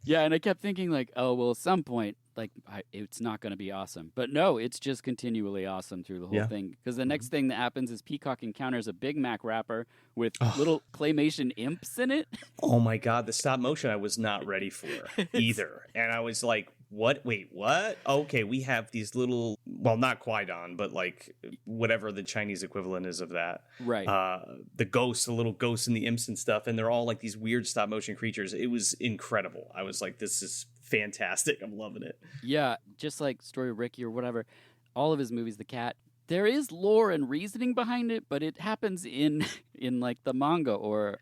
Yeah, and I kept thinking like, oh well, at some point, like it's not going to be awesome, but no, it's just continually awesome through the whole thing. Because the next thing that happens is Peacock encounters a Big Mac wrapper with little claymation imps in it. Oh my god, the stop motion I was not ready for either, and I was like, what? Wait, what? Okay, we have these little, well, not Qui-Gon, but like whatever the Chinese equivalent is of that. Right. The little ghosts and the imps and stuff, and they're all like these weird stop motion creatures. It was incredible. I was like, this is fantastic. I'm loving it. Yeah, just like Story of Ricky or whatever, all of his movies, The Cat, there is lore and reasoning behind it, but it happens in like the manga or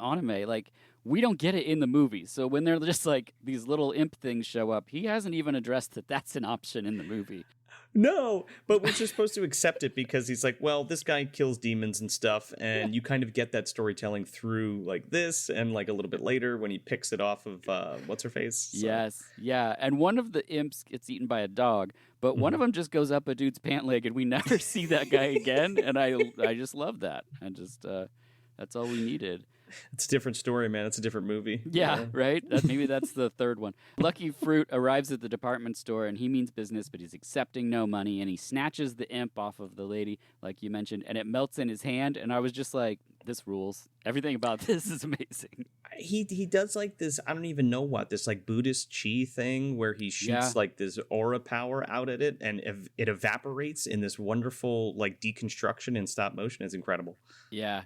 anime. Like, we don't get it in the movie. So when they're just like these little imp things show up, he hasn't even addressed that that's an option in the movie. No, but we're just supposed to accept it because he's like, well, this guy kills demons and stuff, and you kind of get that storytelling through like this and like a little bit later when he picks it off of what's her face. So. Yes, yeah, and one of the imps gets eaten by a dog, but one of them just goes up a dude's pant leg, and we never see that guy again. And I just love that. And just that's all we needed. It's a different story, man. It's a different movie. Yeah, right? Maybe that's the third one. Lucky Fruit arrives at the department store, and he means business, but he's accepting no money, and he snatches the imp off of the lady, like you mentioned, and it melts in his hand, and I was just like, this rules. Everything about this is amazing. He does like this, I don't even know what, this like Buddhist chi thing where he shoots like this aura power out at it, and it evaporates in this wonderful like deconstruction in stop motion. It's incredible. Yeah,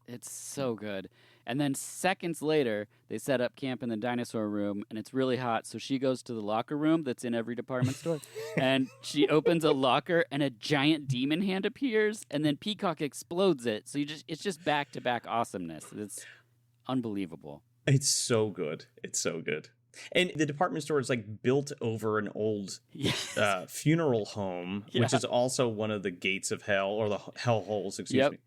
it's so good. And then seconds later, they set up camp in the dinosaur room, and it's really hot. So she goes to the locker room that's in every department store, and she opens a locker, and a giant demon hand appears, and then Peacock explodes it. So it's just back-to-back awesomeness. It's unbelievable. It's so good. It's so good. And the department store is like built over an old funeral home, which is also one of the gates of hell, or the hell holes, excuse me.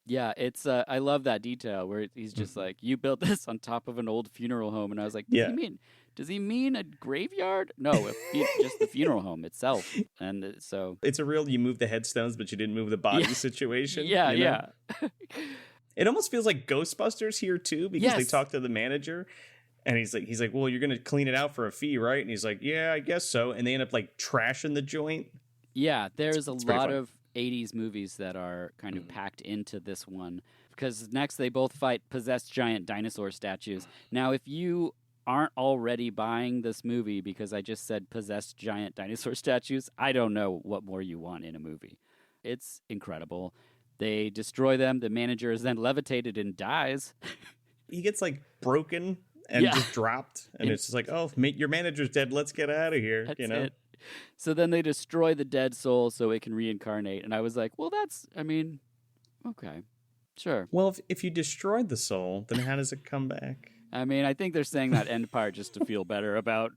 Yeah, it's I love that detail where he's just like, you built this on top of an old funeral home, and I was like, does he mean a graveyard? No, just the funeral home itself. And so it's a real, you move the headstones, but you didn't move the body situation. Yeah. It almost feels like Ghostbusters here too, because they Yes. talk to the manager. And he's like, well, you're gonna clean it out for a fee, right? And he's like, yeah, I guess so. And they end up like trashing the joint. Yeah, there's a It's pretty lot fun. of 80s movies that are kind of packed into this one because next they both fight possessed giant dinosaur statues. Now, if you aren't already buying this movie because I just said possessed giant dinosaur statues, I don't know what more you want in a movie. It's incredible. They destroy them. The manager is then levitated and dies. He gets like broken and Yeah. just dropped, and And it's just like, oh, your manager's dead. Let's get out of here. that's You know. it. So then they destroy the dead soul so it can reincarnate. And I was like, well, okay, sure. Well, if you destroyed the soul, then how does it come back? I mean, I think they're saying that end part just to feel better about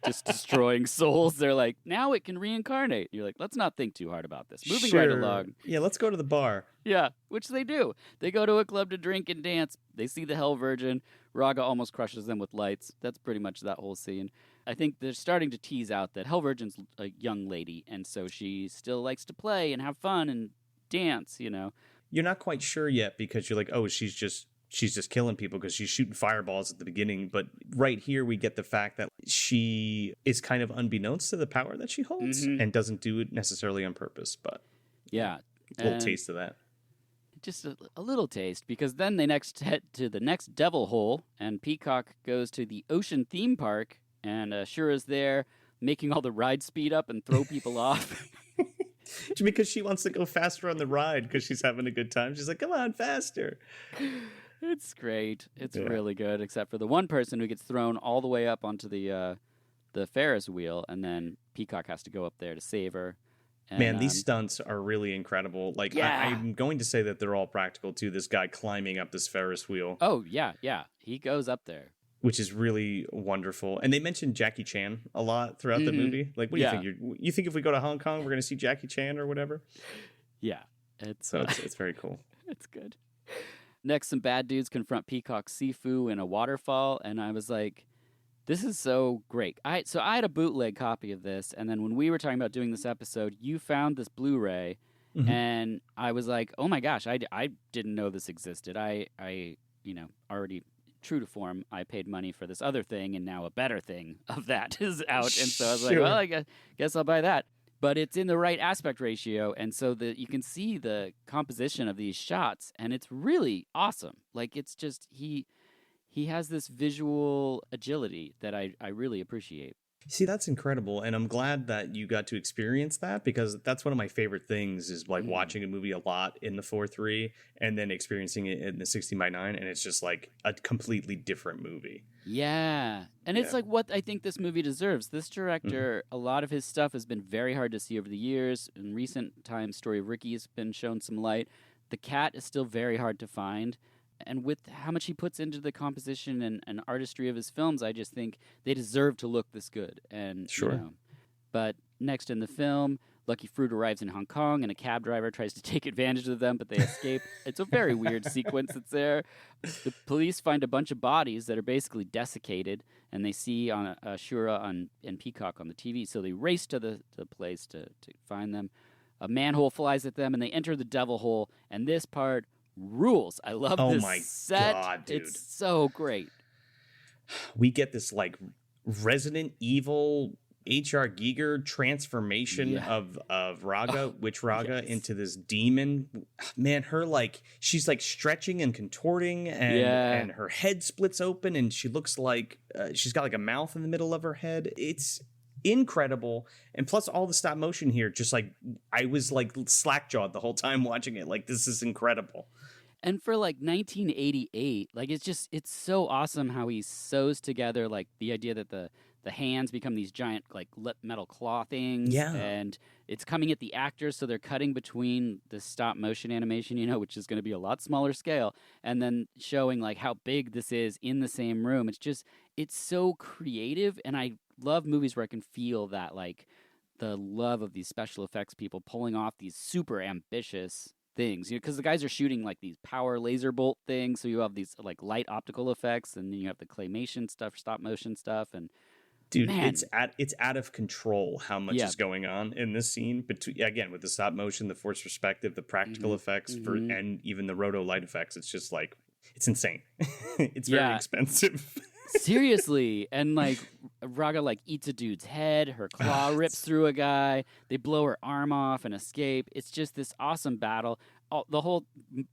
just destroying souls. They're like, now it can reincarnate. You're like, let's not think too hard about this. Moving right Sure. along. Yeah, let's go to the bar. Yeah, which they do. They go to a club to drink and dance. They see the Hell Virgin. Raga almost crushes them with lights. That's pretty much that whole scene. I think they're starting to tease out that Hell Virgin's a young lady, and so she still likes to play and have fun and dance, you know. You're not quite sure yet because you're like, oh, she's just killing people because she's shooting fireballs at the beginning. But right here, we get the fact that she is kind of unbeknownst to the power that she holds and doesn't do it necessarily on purpose. But Yeah. a little taste of that. Just a little taste, because then they next head to the next devil hole, and Peacock goes to the ocean theme park, and Shura's there making all the rides speed up and throw people off. Because she wants to go faster on the ride because she's having a good time. She's like, come on, faster. It's great. It's really good, except for the one person who gets thrown all the way up onto the Ferris wheel, and then Peacock has to go up there to save her. And, Man, these stunts are really incredible. Like, Yeah. I'm going to say that they're all practical, too. This guy climbing up this Ferris wheel, Oh, yeah. He goes up there. which is really wonderful. And they mentioned Jackie Chan a lot throughout the movie. Like, what do you think? You think if we go to Hong Kong, we're going to see Jackie Chan or whatever? Yeah. So it's very cool. It's good. Next, some bad dudes confront Peacock Sifu in a waterfall, and I was like, this is so great. So I had a bootleg copy of this, and then when we were talking about doing this episode, you found this Blu-ray, and I was like, oh my gosh, I didn't know this existed. I already, true to form, I paid money for this other thing, and now a better thing of that is out, and so I was like, well, I guess I'll buy that. But it's in the right aspect ratio, and so you can see the composition of these shots, and it's really awesome. Like, it's just he has this visual agility that I really appreciate. See, that's incredible. And I'm glad that you got to experience that, because that's one of my favorite things is like watching a movie a lot in the 4:3 and then experiencing it in the 16:9. And it's just like a completely different movie. Yeah. And it's like what I think this movie deserves. This director, a lot of his stuff has been very hard to see over the years. In recent times, Story of Ricky has been shown some light. The Cat is still very hard to find. And with how much he puts into the composition and artistry of his films, I just think they deserve to look this good. And Sure. But next in the film, Lucky Fruit arrives in Hong Kong, and a cab driver tries to take advantage of them, but they escape. It's a very weird sequence that's there. The police find a bunch of bodies that are basically desiccated, and they see on Shura and Peacock on the TV, so they race to the place to find them. A manhole flies at them, and they enter the devil hole, and this part rules. I love this my set. God, dude. It's so great. We get this like Resident Evil H.R. Giger transformation of Raga, Witch Raga, into this demon. Man, her like she's like stretching and contorting, and her head splits open, and she looks like she's got like a mouth in the middle of her head. It's incredible. And plus all the stop motion here, just like I was like slack-jawed the whole time watching it. Like, this is incredible. And for like 1988, like it's so awesome how he sews together like the idea that the hands become these giant like metal claw things. Yeah. And it's coming at the actors, so they're cutting between the stop motion animation, which is going to be a lot smaller scale, and then showing like how big this is in the same room. It's so creative, and I love movies where I can feel that like the love of these special effects people pulling off these super ambitious things, because the guys are shooting like these power laser bolt things, so you have these like light optical effects, and then you have the claymation stuff, stop motion stuff, and Dude, Man, it's out of control how much yeah. is going on in this scene. Between again with the stop motion, the forced perspective, the practical effects and even the roto light effects. It's just like it's insane. It's very Yeah, expensive. seriously. And like Raga like eats a dude's head, her claw rips through a guy, they blow her arm off and escape. It's just this awesome battle. The whole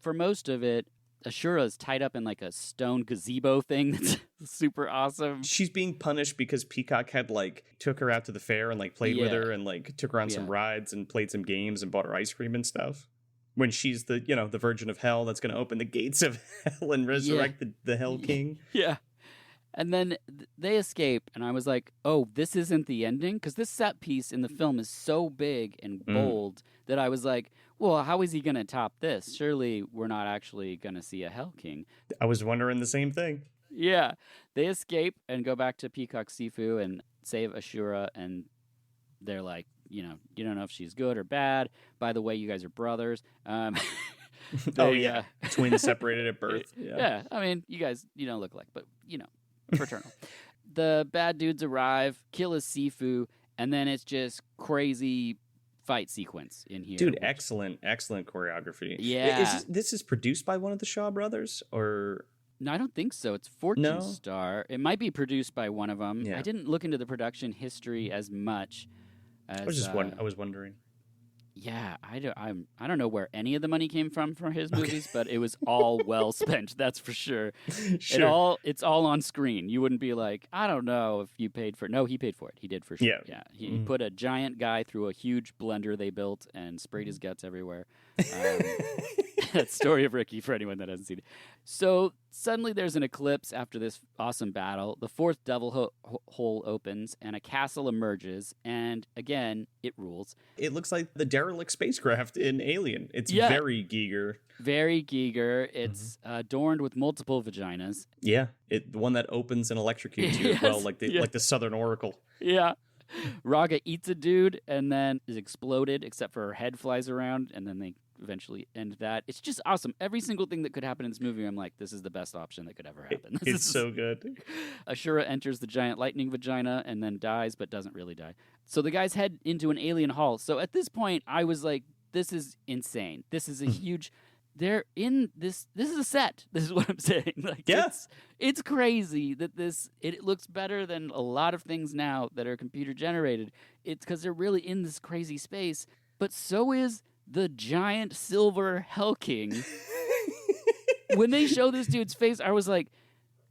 for most of it, Ashura's tied up in like a stone gazebo thing that's super awesome. She's being punished because Peacock had like took her out to the fair and like played with Yeah. her and like took her on some Yeah. rides and played some games and bought her ice cream and stuff. When she's the the Virgin of Hell that's going to open the gates of hell and resurrect the Hell King. Yeah. And then they escape, and I was like, oh, this isn't the ending? Because this set piece in the film is so big and bold that I was like, well, how is he going to top this? Surely we're not actually going to see a Hell King. I was wondering the same thing. Yeah. They escape and go back to Peacock Sifu and save Ashura, and they're like, you don't know if she's good or bad. By the way, you guys are brothers. Twins separated at birth. Yeah. I mean, you guys, don't look alike, but, fraternal. The bad dudes arrive, kill his Sifu, and then it's just crazy fight sequence in here. Dude, excellent choreography. Yeah. This is produced by one of the Shaw brothers, or No, I don't think so. It's Fortune Star. It might be produced by one of them. Yeah. I didn't look into the production history as much. I was wondering. Yeah, I don't know where any of the money came from for his movies, but it was all well spent. That's for sure. Sure. It's all on screen. You wouldn't be like, I don't know if you paid for it. No, he paid for it. He did for sure. Yeah. He put a giant guy through a huge blender they built and sprayed his guts everywhere. That story of Ricky for anyone that hasn't seen it. So suddenly there's an eclipse after this awesome battle. The fourth devil hole opens and a castle emerges. And again, it rules. It looks like the derelict spacecraft in Alien. It's very Giger. Very Giger. It's adorned with multiple vaginas. Yeah, the one that opens and electrocutes you as well, like the Southern Oracle. Yeah. Raga eats a dude and then is exploded, except for her head flies around, and then they eventually end that. It's just awesome. Every single thing that could happen in this movie, I'm like, this is the best option that could ever happen. It's so good. Ashura enters the giant lightning vagina and then dies, but doesn't really die. So the guys head into an alien hall. So at this point, I was like, this is insane. This is a huge... They're in this. This is a set. This is what I'm saying. Like, it's crazy that it looks better than a lot of things now that are computer generated. It's because they're really in this crazy space. But so is the giant silver Hell King. When they show this dude's face, I was like,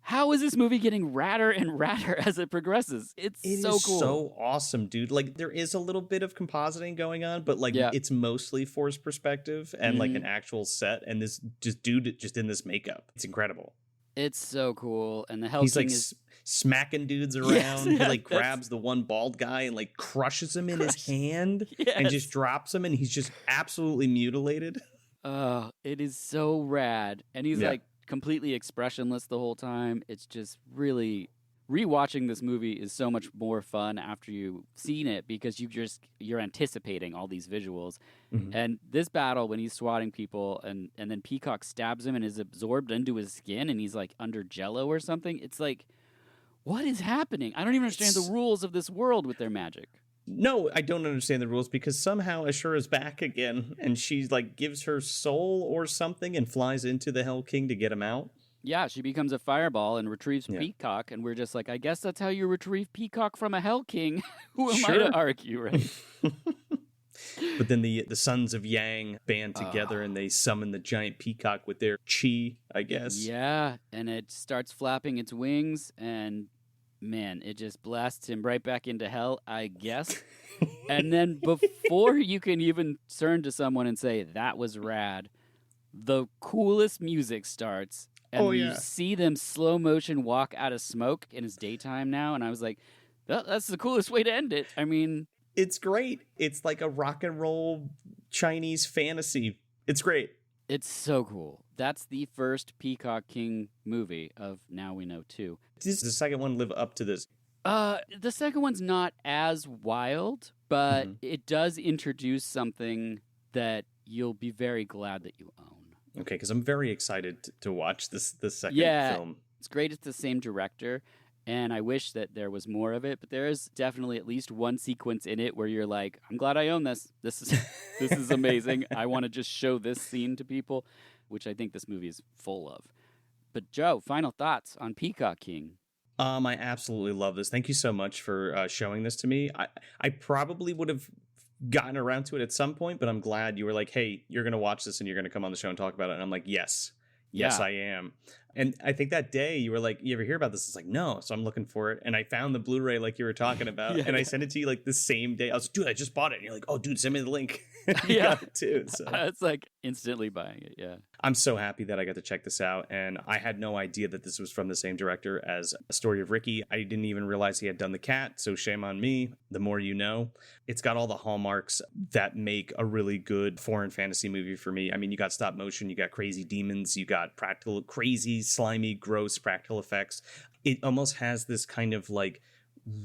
how is this movie getting radder and radder as it progresses? It so is cool. So awesome, dude. Like, there is a little bit of compositing going on, but like it's mostly forced perspective and like an actual set, and this dude just in this makeup. It's incredible. It's so cool. And the Hell He's King like is smacking dudes around. He like grabs the one bald guy and like crushes him in his hand and just drops him, and he's just absolutely mutilated. It is so rad. And he's like completely expressionless the whole time. It's just really rewatching this movie is so much more fun after you've seen it because you're anticipating all these visuals. And this battle when he's swatting people and then Peacock stabs him and is absorbed into his skin and he's like under jello or something. It's like, what is happening? I don't even understand the rules of this world with their magic. No, I don't understand the rules because somehow Ashura's back again and she like gives her soul or something and flies into the Hell King to get him out. Yeah, she becomes a fireball and retrieves Peacock, and we're just like, I guess that's how you retrieve Peacock from a Hell King. Who am I to argue, right? But then the Sons of Yang band together and they summon the giant peacock with their chi, I guess. Yeah, and it starts flapping its wings, and man, it just blasts him right back into hell, I guess. And then before you can even turn to someone and say, that was rad, the coolest music starts. And you see them slow motion walk out of smoke, and it's daytime now. And I was like, that's the coolest way to end it. I mean, it's great. It's like a rock and roll Chinese fantasy. It's great. It's so cool. That's the first Peacock King movie of Now We Know 2. Does the second one live up to this? The second one's not as wild, but it does introduce something that you'll be very glad that you own. Okay, because I'm very excited to watch this second film. It's great. It's the same director, and I wish that there was more of it, but there is definitely at least one sequence in it where you're like, I'm glad I own this. This is this is amazing. I want to just show this scene to people, which I think this movie is full of. But Joe, final thoughts on Peacock King. I absolutely love this. Thank you so much for showing this to me. I probably would have gotten around to it at some point, but I'm glad you were like, hey, you're going to watch this and you're going to come on the show and talk about it. And I'm like, yes, Yeah. I am. And I think that day you were like, you ever hear about this? It's like, no. So I'm looking for it. And I found the Blu-ray like you were talking about. Yeah, and I yeah. sent it to you like the same day. I was, dude, I just bought it. And you're like, oh, dude, send me the link. You Yeah. got it too. So It's like instantly buying it. Yeah. I'm so happy that I got to check this out. And I had no idea that this was from the same director as A Story of Ricky. I didn't even realize he had done The Cat. So shame on me. The more you know. It's got all the hallmarks that make a really good foreign fantasy movie for me. I mean, you got stop motion, you got crazy demons, you got practical, crazy, slimy, gross practical effects. It almost has this kind of like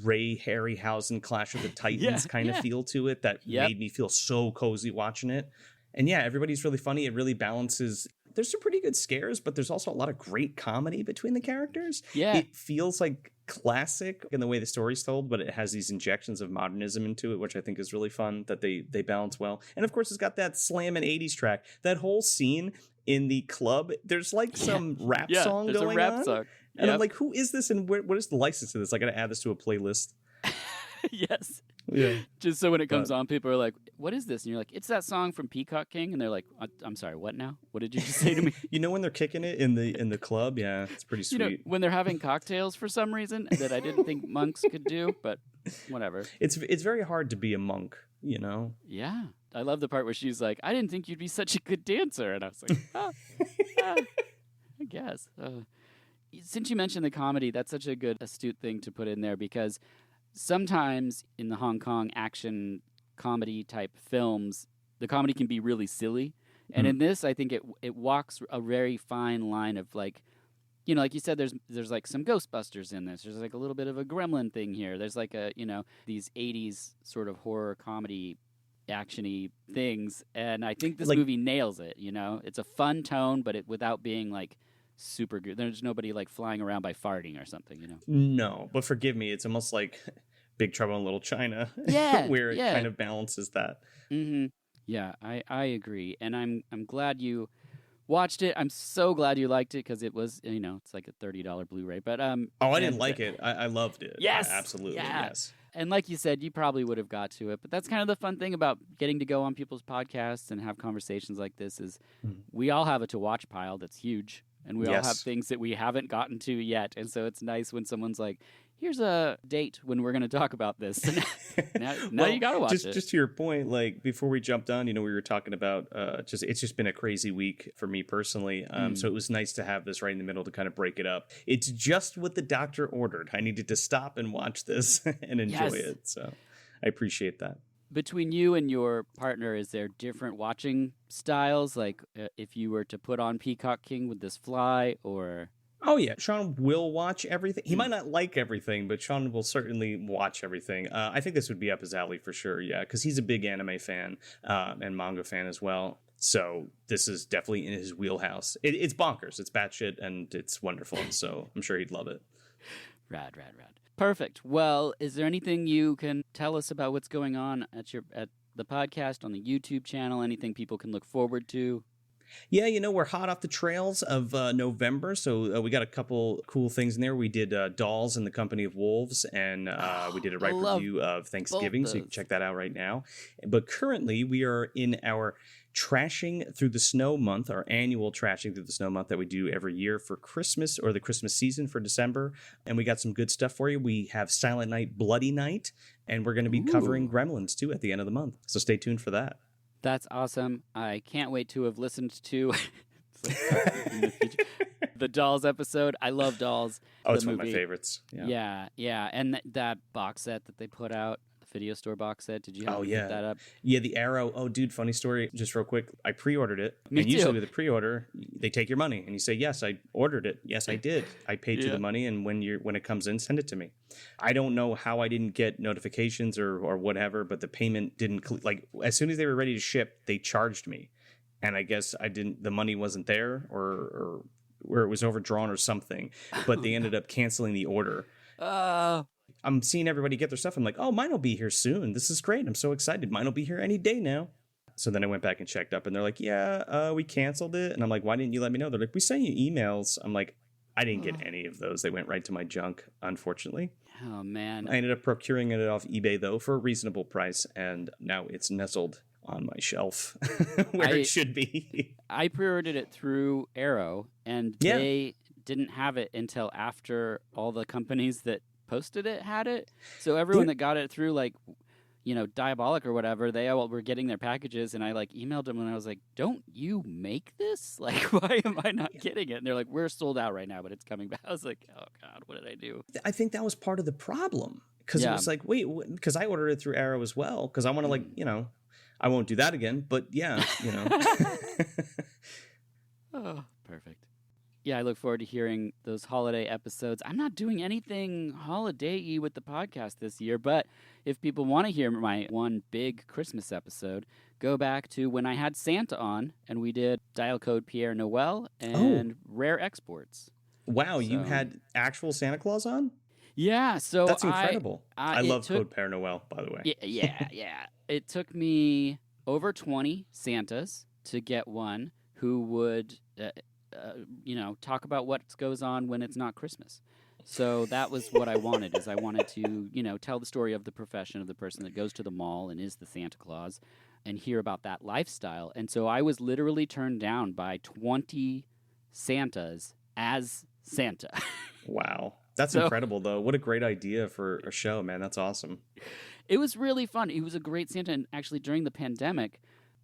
Ray Harryhausen Clash of the Titans kind of feel to it that made me feel so cozy watching it. And yeah, everybody's really funny. It really balances. There's some pretty good scares, but there's also a lot of great comedy between the characters. Yeah. It feels like classic in the way the story's told, but it has these injections of modernism into it, which I think is really fun that they balance well. And of course, it's got that slam and 80s track. That whole scene in the club, there's like some rap song there's going a rap on. song. And I'm like, who is this? And what is the license to this? I got to add this to a playlist. Yes. Yeah. Just so when it comes on, people are like, what is this? And you're like, it's that song from Peacock King. And they're like, I'm sorry, what now? What did you just say to me? You know when they're kicking it in the club? Yeah, it's pretty sweet. You know, when they're having cocktails for some reason that I didn't think monks could do, but whatever. It's very hard to be a monk, you know? Yeah. I love the part where she's like, I didn't think you'd be such a good dancer. And I was like, I guess. Since you mentioned the comedy, that's such a good, astute thing to put in there because sometimes in the Hong Kong action comedy type films, the comedy can be really silly. And in this, I think it walks a very fine line of like, you know, like you said, there's like some Ghostbusters in this. There's like a little bit of a Gremlin thing here. There's like a, you know, these 80s sort of horror comedy actiony things. And I think this movie nails it, you know? It's a fun tone, but without being like super good. There's nobody like flying around by farting or something, you know? No, but forgive me, it's almost like Big Trouble in Little China, where it kind of balances that. Mm-hmm. Yeah, I agree, and I'm glad you watched it. I'm so glad you liked it because it was, you know, it's like a $30 Blu-ray. But I didn't like it. I loved it. Yes, absolutely. yeah. Yes. And like you said, you probably would have got to it. But that's kind of the fun thing about getting to go on people's podcasts and have conversations like this is we all have a to watch pile that's huge. And we all have things that we haven't gotten to yet. And so it's nice when someone's like, here's a date when we're going to talk about this. now well, you got to watch it. Just to your point, like before we jumped on, you know, we were talking about it's just been a crazy week for me personally. So it was nice to have this right in the middle to kind of break it up. It's just what the doctor ordered. I needed to stop and watch this and enjoy it. So I appreciate that. Between you and your partner, is there different watching styles? Like if you were to put on Peacock King, would this fly or... Oh, yeah. Sean will watch everything. He might not like everything, but Sean will certainly watch everything. I think this would be up his alley for sure, yeah, because he's a big anime fan and manga fan as well. So this is definitely in his wheelhouse. It's bonkers. It's batshit, and it's wonderful. So I'm sure he'd love it. Rad. Perfect. Well, is there anything you can tell us about what's going on at the podcast, on the YouTube channel? Anything people can look forward to? Yeah, you know, we're hot off the trails of November, so we got a couple cool things in there. We did Dolls in the Company of Wolves, and we did a review of Thanksgiving, so you can check that out right now. But currently, we are in our Trashing Through the Snow month, our annual Trashing Through the Snow month that we do every year for Christmas or the Christmas season for December. And we got some good stuff for you. We have Silent Night, Bloody Night, and we're going to be covering Gremlins, too, at the end of the month. So stay tuned for that. That's awesome. I can't wait to have listened to the Dolls episode. I love Dolls. Oh, it's one of my favorites. Yeah. And that box set that they put out, the video store box set, did you have to pick that up? Yeah, the Arrow. Oh, dude, funny story. Just real quick. I pre-ordered it. Me and too. Usually with a pre-order, they take your money and you say, yes, I ordered it. Yes, I did. I paid you the money, and when it comes in, send it to me. I don't know how I didn't get notifications or whatever, but the payment didn't like as soon as they were ready to ship, they charged me. And I guess the money wasn't there or it was overdrawn or something, but they ended up canceling the order. I'm seeing everybody get their stuff. I'm like, oh, mine will be here soon. This is great. I'm so excited. Mine will be here any day now. So then I went back and checked up, and they're like, yeah, we canceled it. And I'm like, why didn't you let me know? They're like, we sent you emails. I'm like, I didn't get any of those. They went right to my junk, unfortunately. Oh, man. I ended up procuring it off eBay, though, for a reasonable price, and now it's nestled on my shelf where it should be. I pre-ordered it through Arrow, and they didn't have it until after all the companies that posted it had it. So everyone that got it through, like, you know, Diabolic or whatever, they all were getting their packages, and I, like, emailed them, and I was like, don't you make this? Like, why am I not getting it? And they're like, we're sold out right now, but it's coming back. I was like, oh, God, what did I do? I think that was part of the problem, because it was like, wait, because I ordered it through Arrow as well, because I want to, like, you know, I won't do that again, but yeah, you know. Oh, perfect. Yeah, I look forward to hearing those holiday episodes. I'm not doing anything holiday-y with the podcast this year, but if people want to hear my one big Christmas episode, go back to when I had Santa on, and we did Dial Code Pierre Noel and Rare Exports. Wow, you had actual Santa Claus on? Yeah, so that's incredible. I love Code Pierre Noel, by the way. Yeah. It took me over 20 Santas to get one who would... you know, talk about what goes on when it's not Christmas. So that was what I wanted, is I wanted to, you know, tell the story of the profession of the person that goes to the mall and is the Santa Claus and hear about that lifestyle. And so I was literally turned down by 20 Santas as Santa. Wow. That's incredible, though. What a great idea for a show, man. That's awesome. It was really fun. He was a great Santa. And actually, during the pandemic,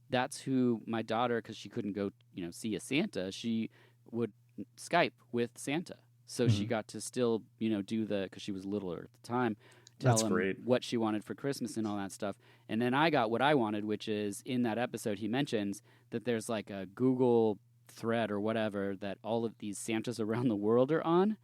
that's who my daughter, because she couldn't go, you know, see a Santa, she would Skype with Santa. So she got to still, you know, do because she was littler at the time, tell him what she wanted for Christmas and all that stuff. And then I got what I wanted, which is in that episode he mentions that there's like a Google thread or whatever that all of these Santas around the world are on.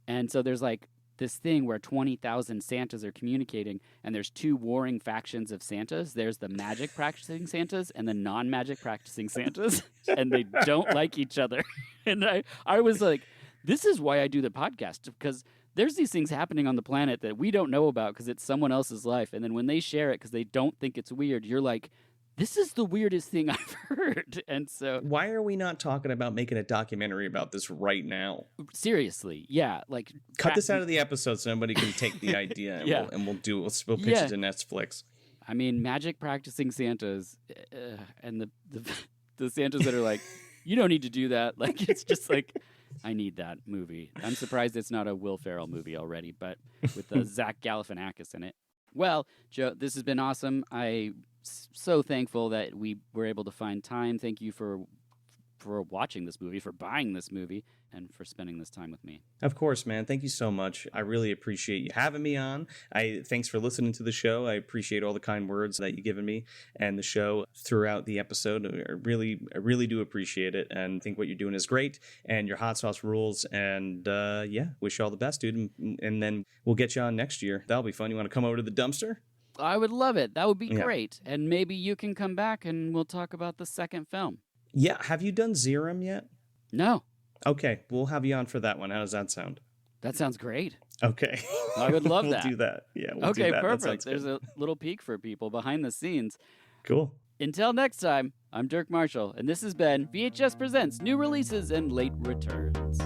And so there's like this thing where 20,000 Santas are communicating, and there's two warring factions of Santas. There's the magic practicing Santas and the non-magic practicing Santas, and they don't like each other. And I was like, this is why I do the podcast, because there's these things happening on the planet that we don't know about because it's someone else's life. And then when they share it because they don't think it's weird, you're like, this is the weirdest thing I've heard. And so why are we not talking about making a documentary about this right now? Seriously, yeah. Like, cut this out of the episode so nobody can take the idea and we'll pitch it to Netflix. I mean, magic practicing Santas and the Santas that are like, you don't need to do that. Like, it's just like, I need that movie. I'm surprised it's not a Will Ferrell movie already, but with Zach Galifianakis in it. Well, Joe, this has been awesome. I'm so thankful that we were able to find time. Thank you for watching this movie, for buying this movie, and for spending this time with me. Of course, man. Thank you so much. I really appreciate you having me on. Thanks for listening to the show. I appreciate all the kind words that you've given me and the show throughout the episode. I really do appreciate it, and think what you're doing is great, and your hot sauce rules. And wish you all the best, dude. And then we'll get you on next year. That'll be fun. You want to come over to the dumpster? I would love it. That would be great. And maybe you can come back and we'll talk about the second film. Yeah. Have you done Zerum yet? No. Okay. We'll have you on for that one. How does that sound? That sounds great. Okay. I would love that. We'll do that. Yeah. We'll okay, do that. Perfect. There's a little peek for people behind the scenes. Cool. Until next time, I'm Dirk Marshall, and this has been VHS Presents New Releases and Late Returns.